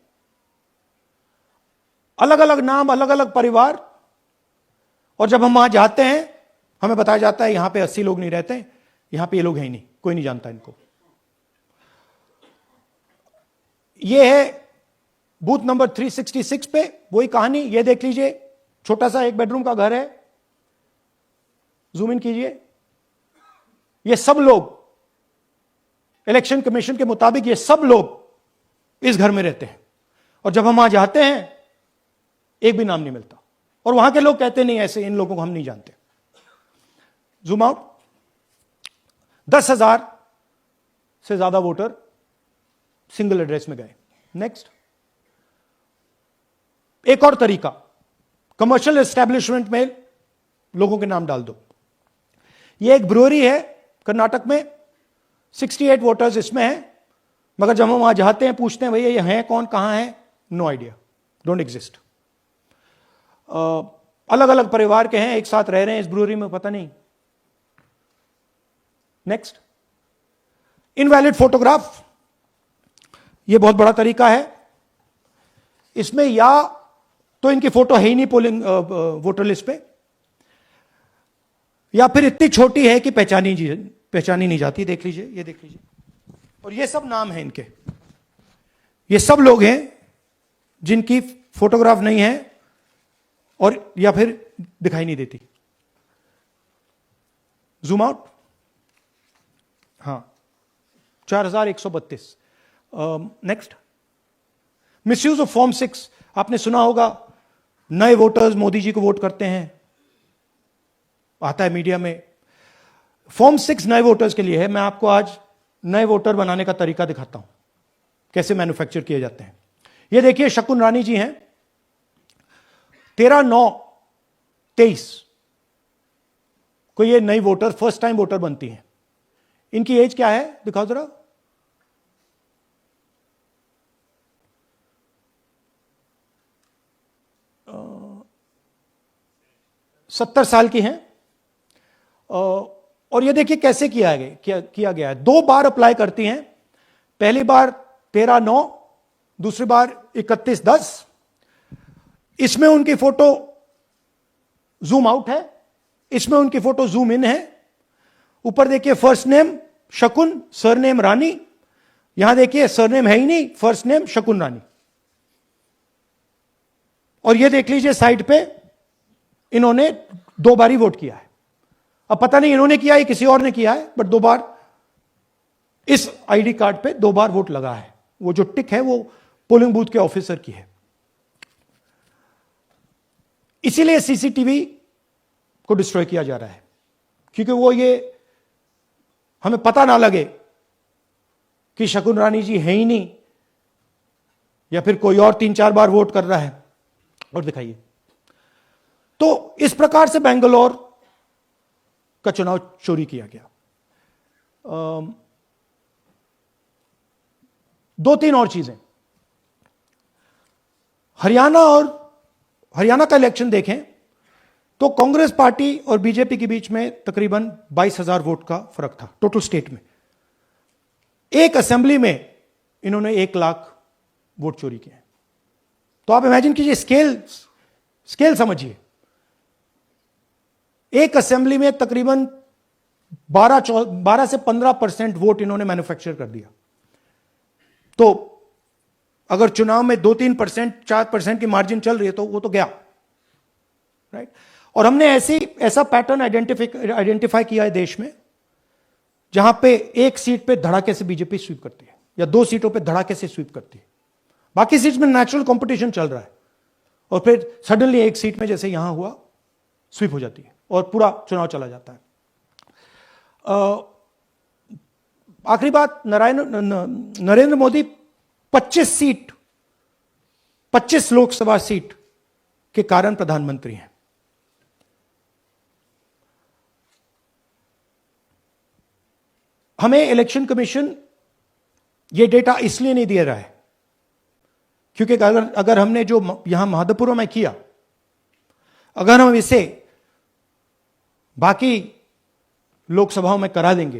अलग अलग नाम, अलग अलग परिवार। और जब हम वहां जाते हैं हमें बताया जाता है यहां पे 80 लोग नहीं रहते, यहां पे ये लोग हैं ही नहीं, कोई नहीं जानता इनको। ये है बूथ नंबर 366 पे वही कहानी। ये देख लीजिए, छोटा सा 1 बेडरूम का घर है। जूम इन कीजिए। ये सब लोग, इलेक्शन कमीशन के मुताबिक ये सब लोग इस घर में रहते हैं। और जब हम वहां जाते हैं एक भी नाम नहीं मिलता, और वहां के लोग कहते नहीं ऐसे, इन लोगों को हम नहीं जानते। Zoom out. 10,000 से ज्यादा वोटर सिंगल एड्रेस में गए। नेक्स्ट, एक और तरीका, कमर्शियल एस्टेब्लिशमेंट में लोगों के नाम डाल दो। ये एक ब्रूअरी है कर्नाटक में, 68 वोटर्स इसमें हैं, मगर जब हम वहां जाते हैं पूछते हैं भैया ये हैं कौन, कहां है, नो आइडिया, डोंट एग्जिस्ट। अलग अलग परिवार के हैं, एक साथ रह रहे हैं इस ब्रूअरी में, पता नहीं। Next, invalid photograph. यह बहुत बड़ा तरीका है। इसमें या तो इनकी फोटो है ही नहीं पोलिंग वोटर लिस्ट पे, या फिर इतनी छोटी है कि पहचानी नहीं जाती। देख लीजिए, ये देख लीजिए। और ये सब नाम है इनके, ये सब लोग हैं जिनकी फोटोग्राफ नहीं है और या फिर दिखाई नहीं देती। जूम आउट, हां 4132। Next, misuse of form 6। आपने सुना होगा नए वोटर्स मोदी जी को वोट करते हैं, आता है मीडिया में। फॉर्म 6 नए वोटर्स के लिए है। मैं आपको आज नए वोटर बनाने का तरीका दिखाता हूं, कैसे मैन्युफैक्चर किए जाते हैं। ये देखिए शकुन रानी जी हैं, 13/9/23 को ये नई वोटर, फर्स्ट टाइम वोटर बनती हैं। इनकी एज क्या है दिखाओ जरा। 70 साल की हैं। और ये देखिए कैसे किया गया है। 2 बार अप्लाई करती हैं। पहली बार 13/9, दूसरी बार 31/10। इसमें उनकी फोटो जूम आउट है, इसमें उनकी फोटो जूम इन है। ऊपर देखिए फर्स्ट नेम शकुन, सरनेम रानी। यहां देखिए सरनेम है ही नहीं, फर्स्ट नेम शकुन रानी। और ये देख लीजिए साइड पे इन्होंने 2 बार ही वोट किया है। अब पता नहीं इन्होंने किया है किसी और ने किया है, बट 2 बार इस आईडी कार्ड पे 2 बार वोट लगा है। वो जो टिक है वो पोलिंग बूथ के ऑफिसर की है। इसीलिए सीसीटीवी को डिस्ट्रॉय किया जा रहा है, क्योंकि वो ये हमें पता ना लगे कि शकुन रानी जी है ही नहीं या फिर कोई और 3-4 बार वोट कर रहा है। और दिखाइए। तो इस प्रकार से बेंगलोर का चुनाव चोरी किया गया। 2-3 और चीजें। हरियाणा का इलेक्शन देखें तो कांग्रेस पार्टी और बीजेपी के बीच में तकरीबन 22,000 वोट का फर्क था टोटल स्टेट में। एक असेंबली में इन्होंने 1 लाख वोट चोरी किए। तो आप इमेजिन कीजिए, स्केल समझिए। एक असेंबली में तकरीबन 12 से 15% वोट इन्होंने मैन्युफैक्चर कर दिया। तो अगर चुनाव में 2-3%, 4% की मार्जिन चल रही है तो वो तो गया, राइट। और हमने ऐसा पैटर्न आइडेंटिफाई किया है देश में, जहां पे एक सीट पे धड़ाके से बीजेपी स्वीप करती है या 2 सीटों पे धड़ाके से स्वीप करती है। बाकी सीट में नेचुरल कंपटीशन चल रहा है और फिर सडनली एक सीट में जैसे यहां हुआ स्वीप हो जाती है और पूरा चुनाव चला जाता है। आखिरी बात, नरेंद्र मोदी 25 लोकसभा सीट के कारण प्रधानमंत्री हैं। हमें इलेक्शन कमीशन ये डेटा इसलिए नहीं दे रहा है क्योंकि अगर हमने जो यहां महादपुर में किया, अगर हम इसे बाकी लोकसभाओं में करा देंगे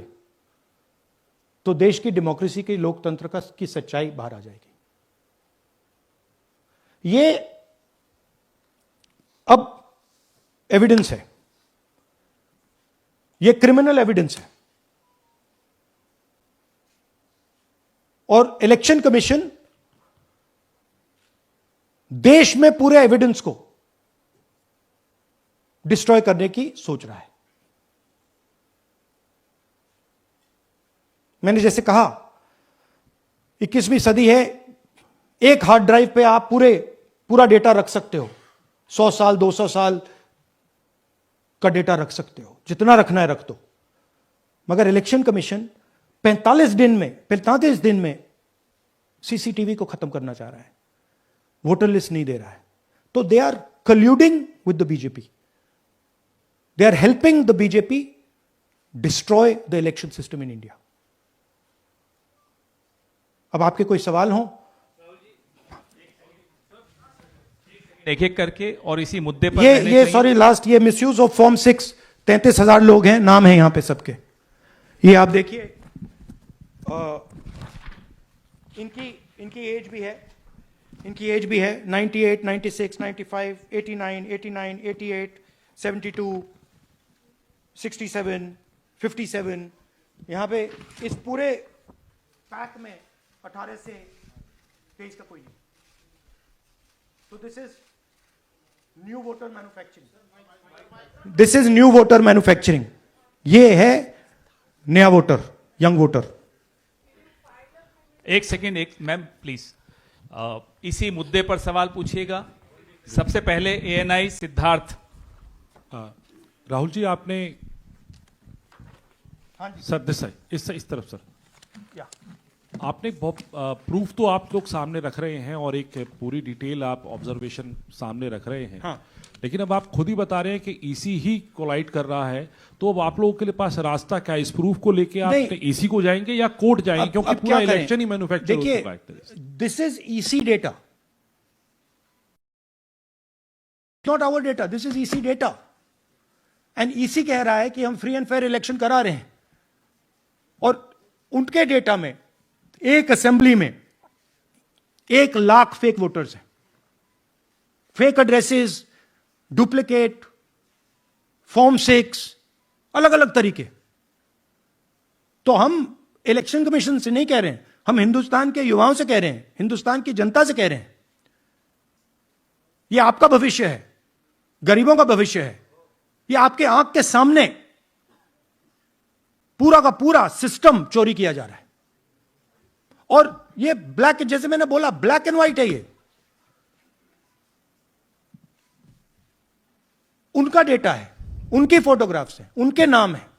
तो देश की डेमोक्रेसी की, लोकतंत्र की सच्चाई बाहर आ जाएगी। ये अब एविडेंस है, ये क्रिमिनल एविडेंस है। और इलेक्शन कमीशन देश में पूरे एविडेंस को डिस्ट्रॉय करने की सोच रहा है। मैंने जैसे कहा 21वीं सदी है, एक हार्ड ड्राइव पे आप पूरा डेटा रख सकते हो। 100 साल 200 साल का डेटा रख सकते हो, जितना रखना है रख दो। मगर इलेक्शन कमीशन 45 दिन में सीसीटीवी को खत्म करना चाह रहा है, वोटर लिस्ट नहीं दे रहा है। तो they are colluding with the BJP, they are helping the BJP destroy the election system in India. अब आपके कोई सवाल हो? एक एक करके और इसी मुद्दे पर ये सॉरी लास्ट, ये मिसयूज ऑफ फॉर्म 6, 33,000 लोग हैं, नाम है यहां पे सबके। ये आप देखिए, इनकी एज भी है, 98, 96, 95, 89, 88, 72, 67, 57। यहां पे इस पूरे पैक में 18 से 23 का कोई नहीं। So this is new voter manufacturing. This is new voter manufacturing. ये है नया वोटर, यंग वोटर. एक सेकेंड, एक मैम प्लीज इसी मुद्दे पर सवाल पूछिएगा. सबसे पहले एएनआई सिद्धार्थ. राहुल जी आपने हाँ जी. सर दिस साइड, इस तरफ सर. या. आपने बहुत प्रूफ तो आप लोग सामने रख रहे हैं और एक पूरी डिटेल आप ऑब्जर्वेशन सामने रख रहे हैं. हाँ. लेकिन अब आप खुद ही बता रहे हैं कि ईसी ही कोलाइड कर रहा है, तो अब आप लोगों के लिए पास रास्ता क्या है? इस प्रूफ को लेके आप ईसी को जाएंगे या कोर्ट जाएंगे? क्योंकि पूरा इलेक्शन ही मैन्युफैक्चर हो चुका है. This is EC data, not our data. This is EC data. And EC कह रहा है कि हम फ्री एंड फेयर इलेक्शन करा रहे हैं, और उनके डेटा में एक असेंबली में 1 लाख फेक वोटर्स हैं. फेक एड्रेसेस, डुप्लीकेट, फॉर्म 6, अलग अलग तरीके. तो हम इलेक्शन कमीशन से नहीं कह रहे हैं, हम हिंदुस्तान के युवाओं से कह रहे हैं, हिंदुस्तान की जनता से कह रहे हैं. यह आपका भविष्य है, गरीबों का भविष्य है. यह आपके आंख के सामने पूरा का पूरा सिस्टम चोरी किया जा रहा है. और ये ब्लैक, जैसे मैंने बोला, ब्लैक एंड व्हाइट है. ये उनका डेटा है, उनकी फोटोग्राफ्स हैं, उनके नाम हैं,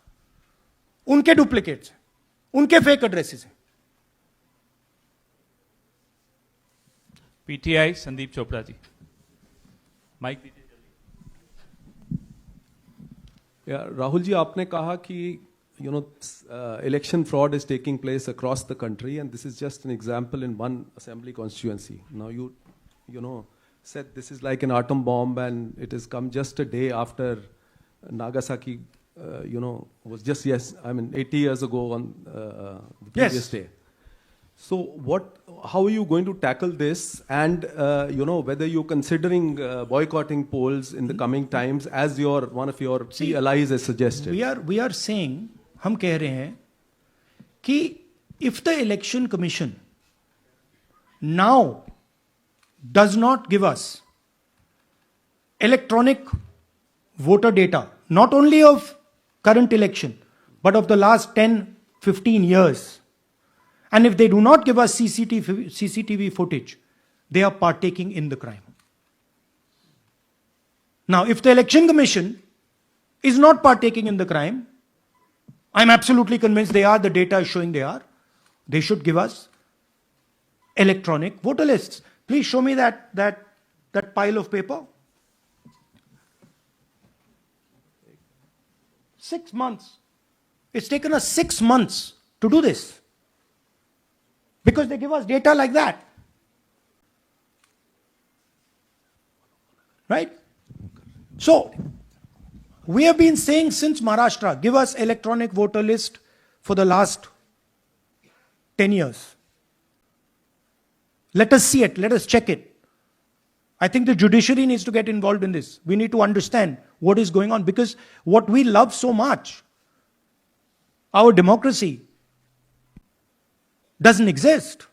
उनके डुप्लीकेट्स हैं, उनके फेक एड्रेसेस हैं. पीटीआई संदीप चोपड़ा जी, माइक दीजिए. राहुल जी आपने कहा कि election fraud is taking place across the country, and this is just an example in one assembly constituency. Now you said this is like an atom bomb, and it has come just a day after Nagasaki, was just 80 years ago on the previous day. So how are you going to tackle this, and whether you're considering boycotting polls in the coming times, as one of your key allies has suggested? We are saying, हम कह रहे हैं कि if the election commission now does not give us electronic voter data, not only of current election, but of the last 10-15 years, and if they do not give us CCTV footage, they are partaking in the crime. Now, if the election commission is not partaking in the crime, I'm absolutely convinced they are. The data is showing they are. They should give us electronic voter lists. Please show me that pile of paper. 6 months. It's taken us 6 months to do this, because they give us data like that. Right? So, we have been saying since Maharashtra, give us electronic voter list for the last 10 years. Let us see it, let us check it. I think the judiciary needs to get involved in this. We need to understand what is going on, because what we love so much, our democracy, doesn't exist.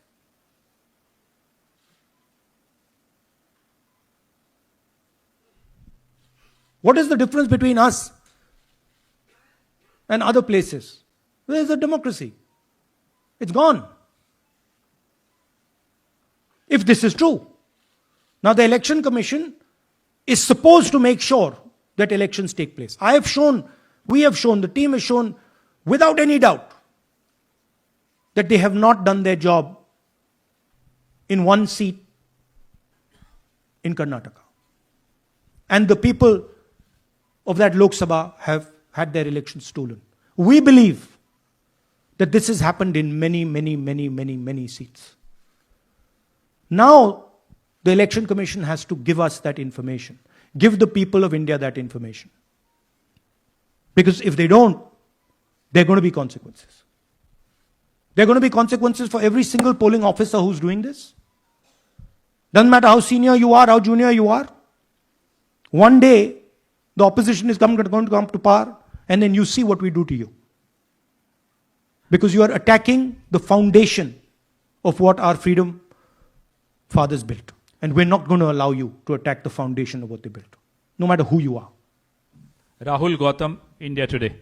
What is the difference between us and other places? Where is the democracy? It's gone. If this is true. Now the election commission is supposed to make sure that elections take place. I have shown, we have shown, the team has shown without any doubt that they have not done their job in one seat in Karnataka. And the people of that Lok Sabha have had their elections stolen. We believe that this has happened in many seats. Now, the Election Commission has to give us that information. Give the people of India that information. Because if they don't, there are going to be consequences. There are going to be consequences for every single polling officer who's doing this. Doesn't matter how senior you are, how junior you are. One day, the opposition is going to come to power, and then you see what we do to you. Because you are attacking the foundation of what our freedom fathers built. And we're not going to allow you to attack the foundation of what they built, no matter who you are. Rahul Gautam, India Today.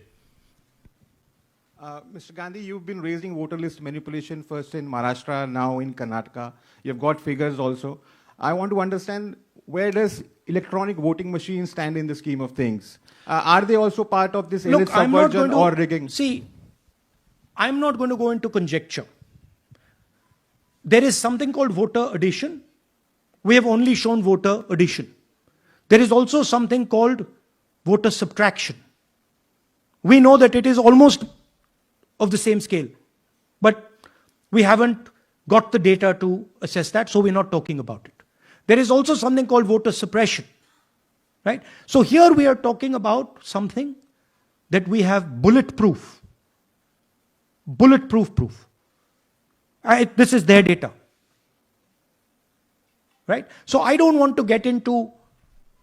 Mr. Gandhi, you've been raising voter list manipulation first in Maharashtra, now in Karnataka. You've got figures also. I want to understand, where does electronic voting machines stand in the scheme of things? Are they also part of this elite subversion or rigging? See, I'm not going to go into conjecture. There is something called voter addition. We have only shown voter addition. There is also something called voter subtraction. We know that it is almost of the same scale, but we haven't got the data to assess that, so we're not talking about it. There is also something called voter suppression, right? So here we are talking about something that we have bulletproof proof. This is their data, right? So I don't want to get into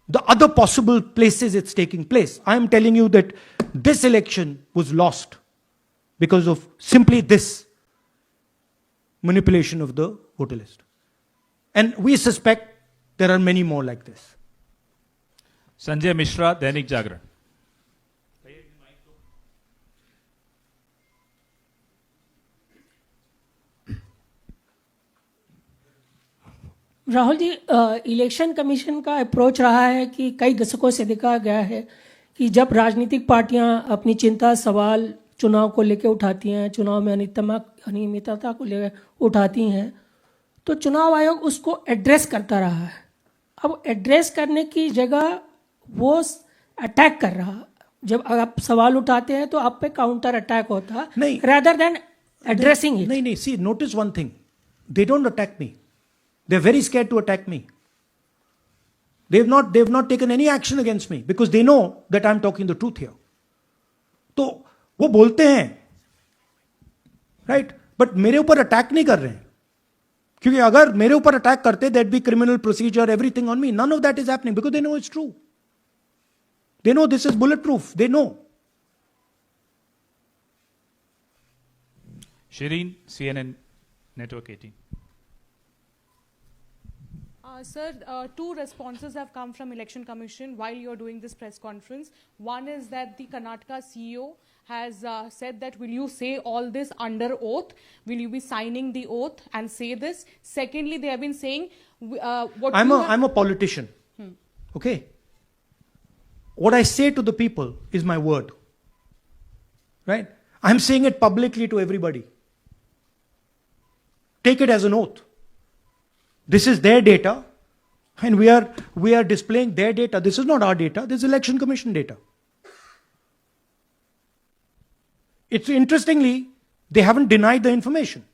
the other possible places it's taking place. I am telling you that this election was lost because of simply this manipulation of the voter list. And we suspect there are many more like this. Sanjay Mishra, Dainik Jagran. Rahul ji, election commission का approach रहा है कि कई दशकों से देखा गया है कि जब राजनीतिक पार्टियां अपनी चिंता सवाल चुनाव को लेकर उठाती हैं, चुनाव में अनियमितता को लेकर उठाती हैं, तो चुनाव आयोग उसको एड्रेस करता रहा है। अब एड्रेस करने की जगह वो अटैक कर रहा। जब आप सवाल उठाते हैं तो आप पे काउंटर अटैक होता है, rather than addressing it. नहीं, see, notice one thing. They don't attack me. They're very scared to attack me. They've not taken any action against me because they know that I'm talking the truth here. तो वो बोलते हैं, right? But मेरे ऊपर attack नहीं कर रहे हैं, क्योंकि अगर मेरे ऊपर अटैक करते, there'd be criminal procedure, everything on me. None of that is happening because they know it's true. They know this is bulletproof. They know. Shireen, CNN Network 18. Sir, two responses have come from Election Commission while you're doing this press conference. One is that the Karnataka CEO has said that, will you say all this under oath? Will you be signing the oath and say this? Secondly, they have been saying... I'm a politician. Okay? What I say to the people is my word. Right? I'm saying it publicly to everybody. Take it as an oath. This is their data, and we are displaying their data. This is not our data. This is Election Commission data. It's interestingly, they haven't denied the information.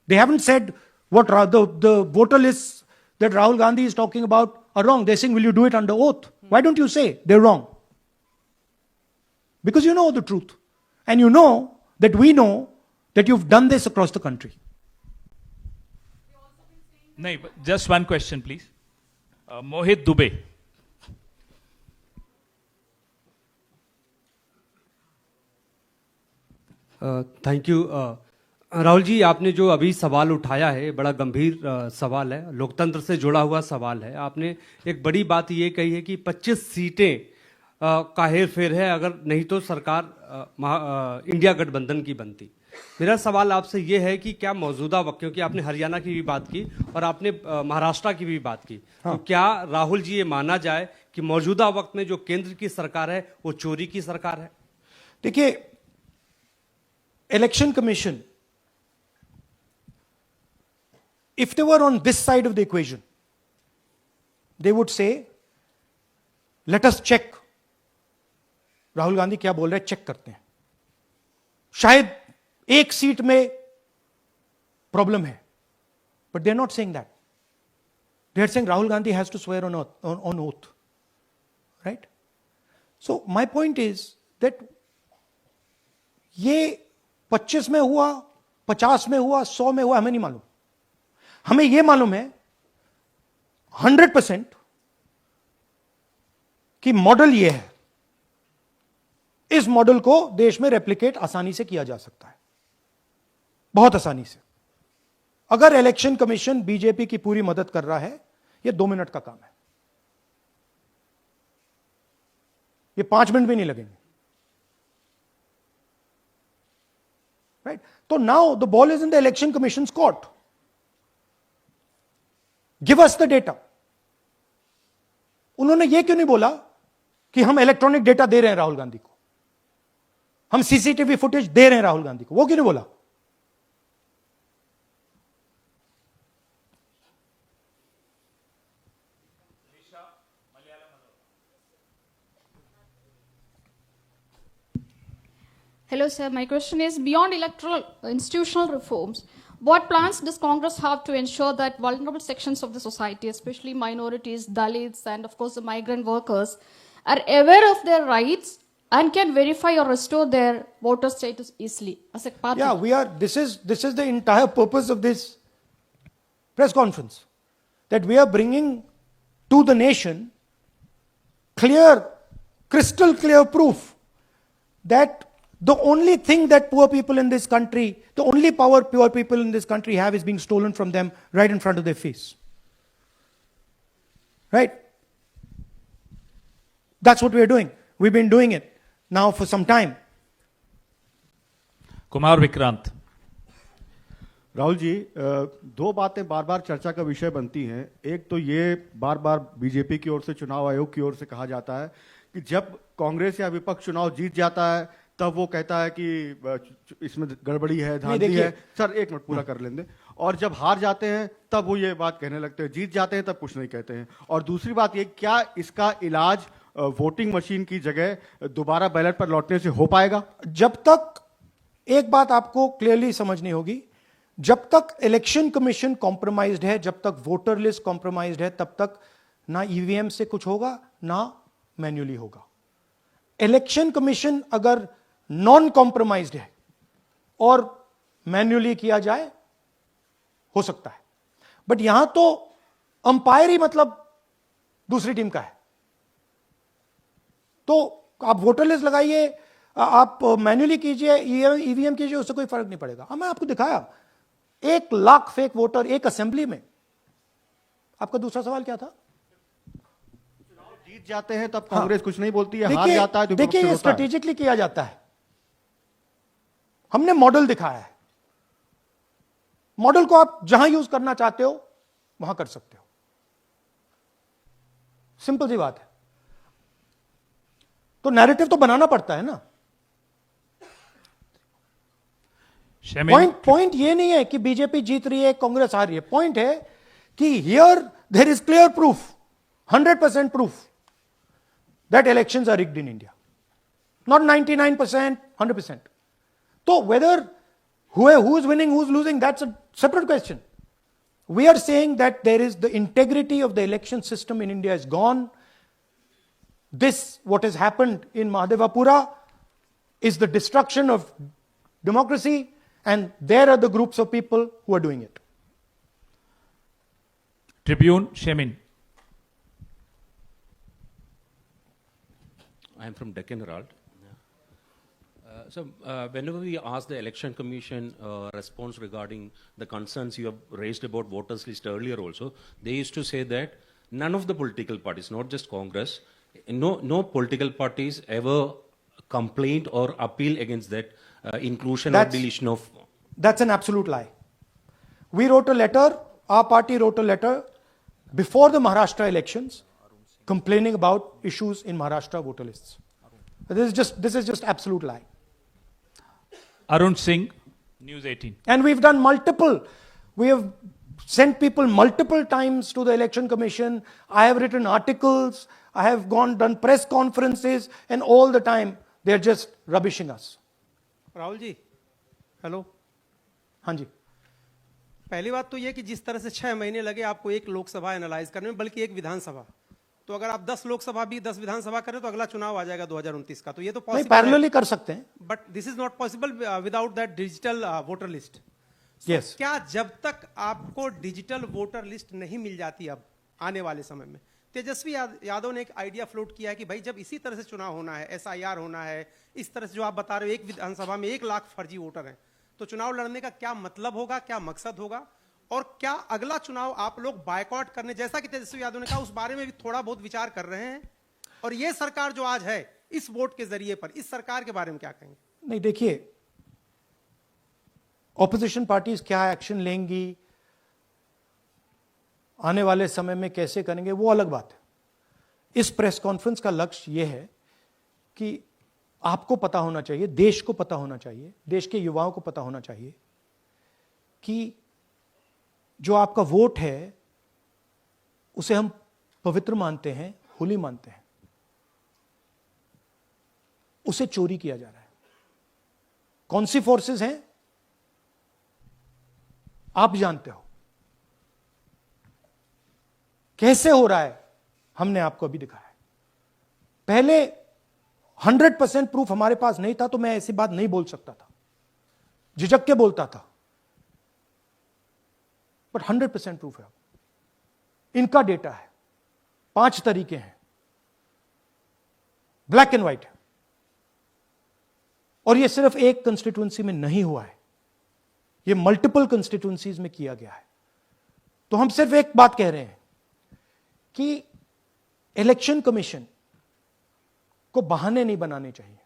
They haven't said what the voter lists that Rahul Gandhi is talking about are wrong. They're saying, will you do it under oath? Why don't you say they're wrong? Because you know the truth. And you know that we know that you've done this across the country. No, just one question, please. Mohit Dubey. Thank you. Rahul ji, आपने जो अभी सवाल उठाया है बड़ा गंभीर सवाल है, लोकतंत्र से जुड़ा हुआ सवाल है। आपने एक बड़ी बात ये कही है कि 25 सीटें का हेरफेर है, अगर नहीं तो सरकार इंडिया गठबंधन की बनती। मेरा सवाल आपसे ये है कि क्या मौजूदा वक्त, क्योंकि आपने हरियाणा की भी बात की और आपने महाराष्ट्र की भी बात की, तो क्या राहुल जी ये माना जाए कि मौजूदा वक्त में जो केंद्र की सरकार है वो चोरी की सरकार है? देखिए, election commission, if they were on this side of the equation, they would say, let us check. Rahul Gandhi क्या बोल रहे हैं, चेक करते हैं। शायद एक सीट में प्रॉब्लम है, but they are not saying that. They are saying Rahul Gandhi has to swear on oath. Right? So my point is that ये 25 में हुआ, 50 में हुआ, 100 में हुआ, हमें नहीं मालूम। हमें यह मालूम है 100% कि मॉडल यह है। इस मॉडल को देश में रेप्लिकेट आसानी से किया जा सकता है, बहुत आसानी से। अगर इलेक्शन कमीशन बीजेपी की पूरी मदद कर रहा है, यह 2 मिनट का काम है, ये 5 मिनट भी नहीं लगेंगे, राइट? तो now the ball is in the election commission court. Give us the data. उन्होंने यह क्यों नहीं बोला कि हम इलेक्ट्रॉनिक डेटा दे रहे हैं राहुल गांधी को, हम सीसीटीवी फुटेज दे रहे हैं राहुल गांधी को? वो क्यों नहीं बोला? Hello, sir. My question is, beyond electoral institutional reforms, what plans does Congress have to ensure that vulnerable sections of the society, especially minorities, Dalits, and of course the migrant workers, are aware of their rights and can verify or restore their voter status easily as a part Yeah, this is the entire purpose of this press conference, that we are bringing to the nation crystal clear proof that the only thing that poor people in this country, the only power poor people in this country have is being stolen from them right in front of their face. Right? That's what we are doing. We've been doing it now for some time. Kumar Vikrant. Rahul ji, दो बातें बार बार चर्चा का विषय बनती हैं. एक तो ये बार बार बीजेपी की ओर से, चुनाव आयोग की ओर से कहा जाता है कि जब कांग्रेस या विपक्ष चुनाव जीत जाता है तब वो कहता है कि इसमें गड़बड़ी है, धांधली है. सर एक मिनट पूरा कर लेंगे. और जब हार जाते हैं तब वो ये बात कहने लगते हैं, जीत जाते हैं तब कुछ नहीं कहते हैं. और दूसरी बात ये, क्या इसका इलाज वोटिंग मशीन की जगह दोबारा बैलेट पर लौटने से हो पाएगा? जब तक, एक बात आपको क्लियरली समझनी होगी, जब तक इलेक्शन कमीशन कॉम्प्रोमाइज्ड है, जब तक वोटर लिस्ट कॉम्प्रोमाइज्ड है, तब तक ना ईवीएम से कुछ होगा ना मैन्युअली होगा. इलेक्शन कमीशन अगर नॉन कॉम्प्रोमाइज्ड है और मैन्युअली किया जाए, हो सकता है. बट यहां तो अंपायर ही मतलब दूसरी टीम का है. तो आप वोटर लिस्ट लगाइए, आप मैन्युअली कीजिए, ईवीएम कीजिए, उससे कोई फर्क नहीं पड़ेगा. मैं आपको दिखाया 1 लाख फेक वोटर एक असेंबली में. आपका दूसरा सवाल क्या था? जीत जाते हैं तब कांग्रेस कुछ नहीं बोलती है, हार जाता है तो देखिए, ये स्ट्रेटेजिकली किया जाता है. हमने मॉडल दिखाया है. मॉडल को आप जहां यूज करना चाहते हो वहां कर सकते हो. सिंपल सी बात है. तो नैरेटिव तो बनाना पड़ता है ना. पॉइंट ये नहीं है कि बीजेपी जीत रही है, कांग्रेस हार रही है. पॉइंट है कि here there is clear proof, 100% proof that elections are rigged in India. Not 99%, 100%. So whether who is winning, who is losing, that's a separate question. We are saying that there is the integrity of the election system in India is gone. This, what has happened in Mahadevapura, is the destruction of democracy, and there are the groups of people who are doing it. Tribune, Shemin. I am from Deccan Herald. Whenever we ask the Election Commission response regarding the concerns you have raised about voters list earlier also, they used to say that none of the political parties, not just Congress, no political parties ever complained or appeal against that inclusion or deletion of... That's an absolute lie. We wrote a letter, our party wrote a letter before the Maharashtra elections complaining about issues in Maharashtra voter lists. This is just absolute lie. Arun Singh, News 18. And we have sent people multiple times to the election commission. I have written articles, I have done press conferences, and all the time they're just rubbishing us. Rahul ji, hello. हाँ जी. पहली बात तो ये कि जिस तरह से 6 महीने लगे आपको एक लोकसभा एनालाइज करने में, बल्कि एक विधानसभा, तो अगर आप 10 लोकसभा भी 10 विधानसभा करें तो अगला चुनाव आ जाएगा 2029 का. तो ये तो पॉसिबल पैरेलली कर सकते हैं. But this is not possible without that digital voter list. Yes. क्या जब तक आपको डिजिटल वोटर लिस्ट नहीं मिल जाती अब आने वाले समय में, तेजस्वी यादव ने एक आइडिया फ्लोट किया है कि भाई जब इसी तरह से चुनाव होना है, SIR होना है, इस तरह से जो आप बता रहे हो एक विधानसभा में 1 लाख फर्जी वोटर हैं, तो चुनाव लड़ने का क्या मतलब होगा, क्या मकसद होगा? और क्या अगला चुनाव आप लोग बायकॉट करने, जैसा कि तेजस्वी यादव ने कहा, उस बारे में भी थोड़ा बहुत विचार कर रहे हैं? और ये सरकार जो आज है इस वोट के जरिए पर, इस सरकार के बारे में क्या कहेंगे? नहीं, देखिए, ऑपोजिशन पार्टीज क्या एक्शन लेंगी, आने वाले समय में कैसे करेंगे, वो अलग बात है। इस प्रेस कॉन्फ्रेंस का लक्ष्य यह है कि आपको पता होना चाहिए, देश को पता होना चाहिए, देश के युवाओं को पता होना चाहिए कि जो आपका वोट है उसे हम पवित्र मानते हैं, होली मानते हैं, उसे चोरी किया जा रहा है। कौन सी फोर्सेस हैं आप जानते हो, कैसे हो रहा है हमने आपको अभी दिखाया है। पहले 100% प्रूफ हमारे पास नहीं था तो मैं ऐसी बात नहीं बोल सकता था, झिझक के बोलता था, बट 100% प्रूफ है। इनका डेटा है, 5 तरीके हैं, ब्लैक एंड व्हाइट है, और यह सिर्फ एक कंस्टिट्यूंसी में नहीं हुआ है, यह मल्टीपल कंस्टिट्यूंसीज में किया गया है। तो हम सिर्फ एक बात कह रहे हैं कि इलेक्शन कमीशन को बहाने नहीं बनाने चाहिए।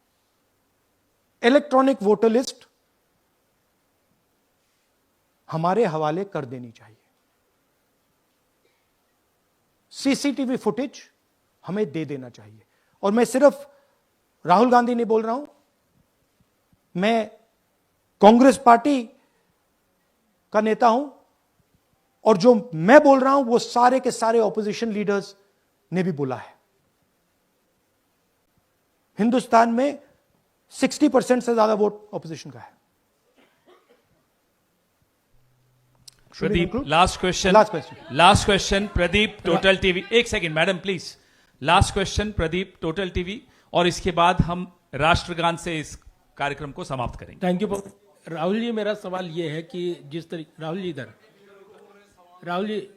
इलेक्ट्रॉनिक वोटर लिस्ट हमारे हवाले कर देनी चाहिए। सीसीटीवी फुटेज हमें दे देना चाहिए। और मैं सिर्फ राहुल गांधी नहीं बोल रहा हूं, मैं कांग्रेस पार्टी का नेता हूं, और जो मैं बोल रहा हूं वो सारे के सारे ऑपोजिशन लीडर्स ने भी बोला है। हिंदुस्तान में 60% से ज्यादा वोट ऑपोजिशन का है। Pradeep, last question Pradeep, total TV. एक second madam please, last question Pradeep, total TV, और इसके बाद हम राष्ट्रगान से इस कार्यक्रम को समाप्त करेंगे। थैंक यू राहुल जी। मेरा सवाल यह है कि जिस तरीके राहुल जी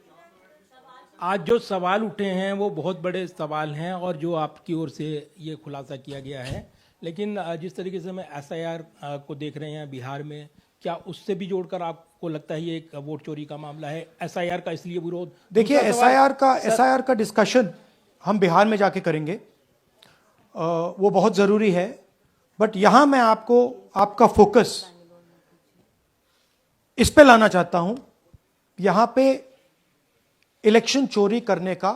आज जो सवाल उठे हैं वो बहुत बड़े सवाल हैं, और जो आपकी ओर से ये खुलासा किया गया है, लेकिन जिस तरीके से मैं एसआईआर को देख रहे हैं बिहार में, क्या उससे भी जोड़कर आपको लगता है ये एक वोट चोरी का मामला है? एसआईआर का इसलिए विरोध, देखिए, एसआईआर का डिस्कशन हम बिहार में जाके करेंगे, वो बहुत जरूरी है, बट यहां मैं आपको आपका फोकस इस पे लाना चाहता हूं। यहां पे इलेक्शन चोरी करने का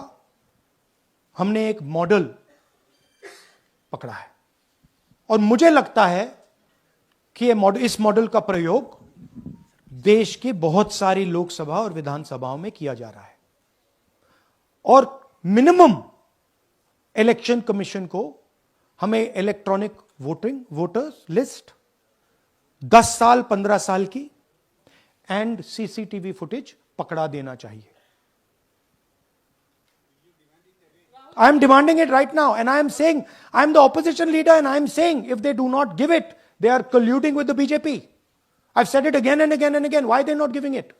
हमने एक मॉडल पकड़ा है, और मुझे लगता है कि इस मॉडल का प्रयोग देश की बहुत सारी लोकसभा और विधानसभाओं में किया जा रहा है। और मिनिमम इलेक्शन कमीशन को हमें इलेक्ट्रॉनिक वोटर्स लिस्ट 10 साल 15 साल की एंड सीसीटीवी फुटेज पकड़ा देना चाहिए। I am demanding it right now, and I am saying, I am the opposition leader, and I am saying, if they do not give it, they are colluding with the BJP. I've said it again and again and again. Why are they not giving it?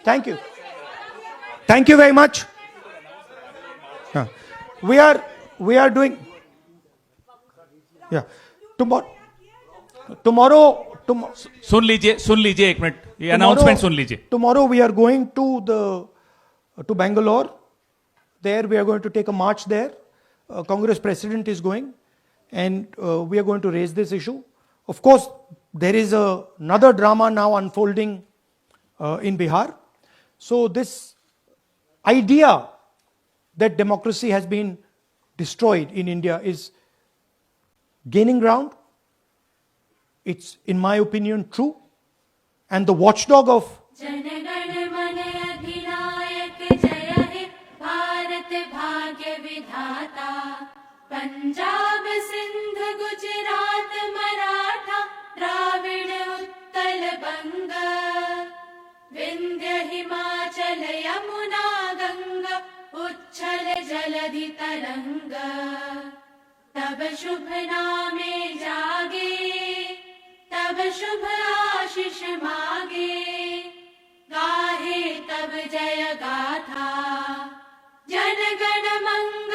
Thank you. Thank you very much. We are doing, tomorrow, सुन लीजिए एक minute, ये announcement सुन लीजिए। Tomorrow we are going to Bangalore. There we are going to take a march there. Congress president is going, and we are going to raise this issue. Of course, there is another drama now unfolding in Bihar. So this idea that democracy has been destroyed in India is gaining ground. It's, in my opinion, true. And the watchdog of Punjab Sindh Gujarat Maratha Dravida Utkal बंग विंध्य हिमाचल यमुना गंगा उच्छल जलधि तरंग तब शुभ नामे जागे तब शुभ आशीष मागे गाहे तब जय गाथा जन गण मंगल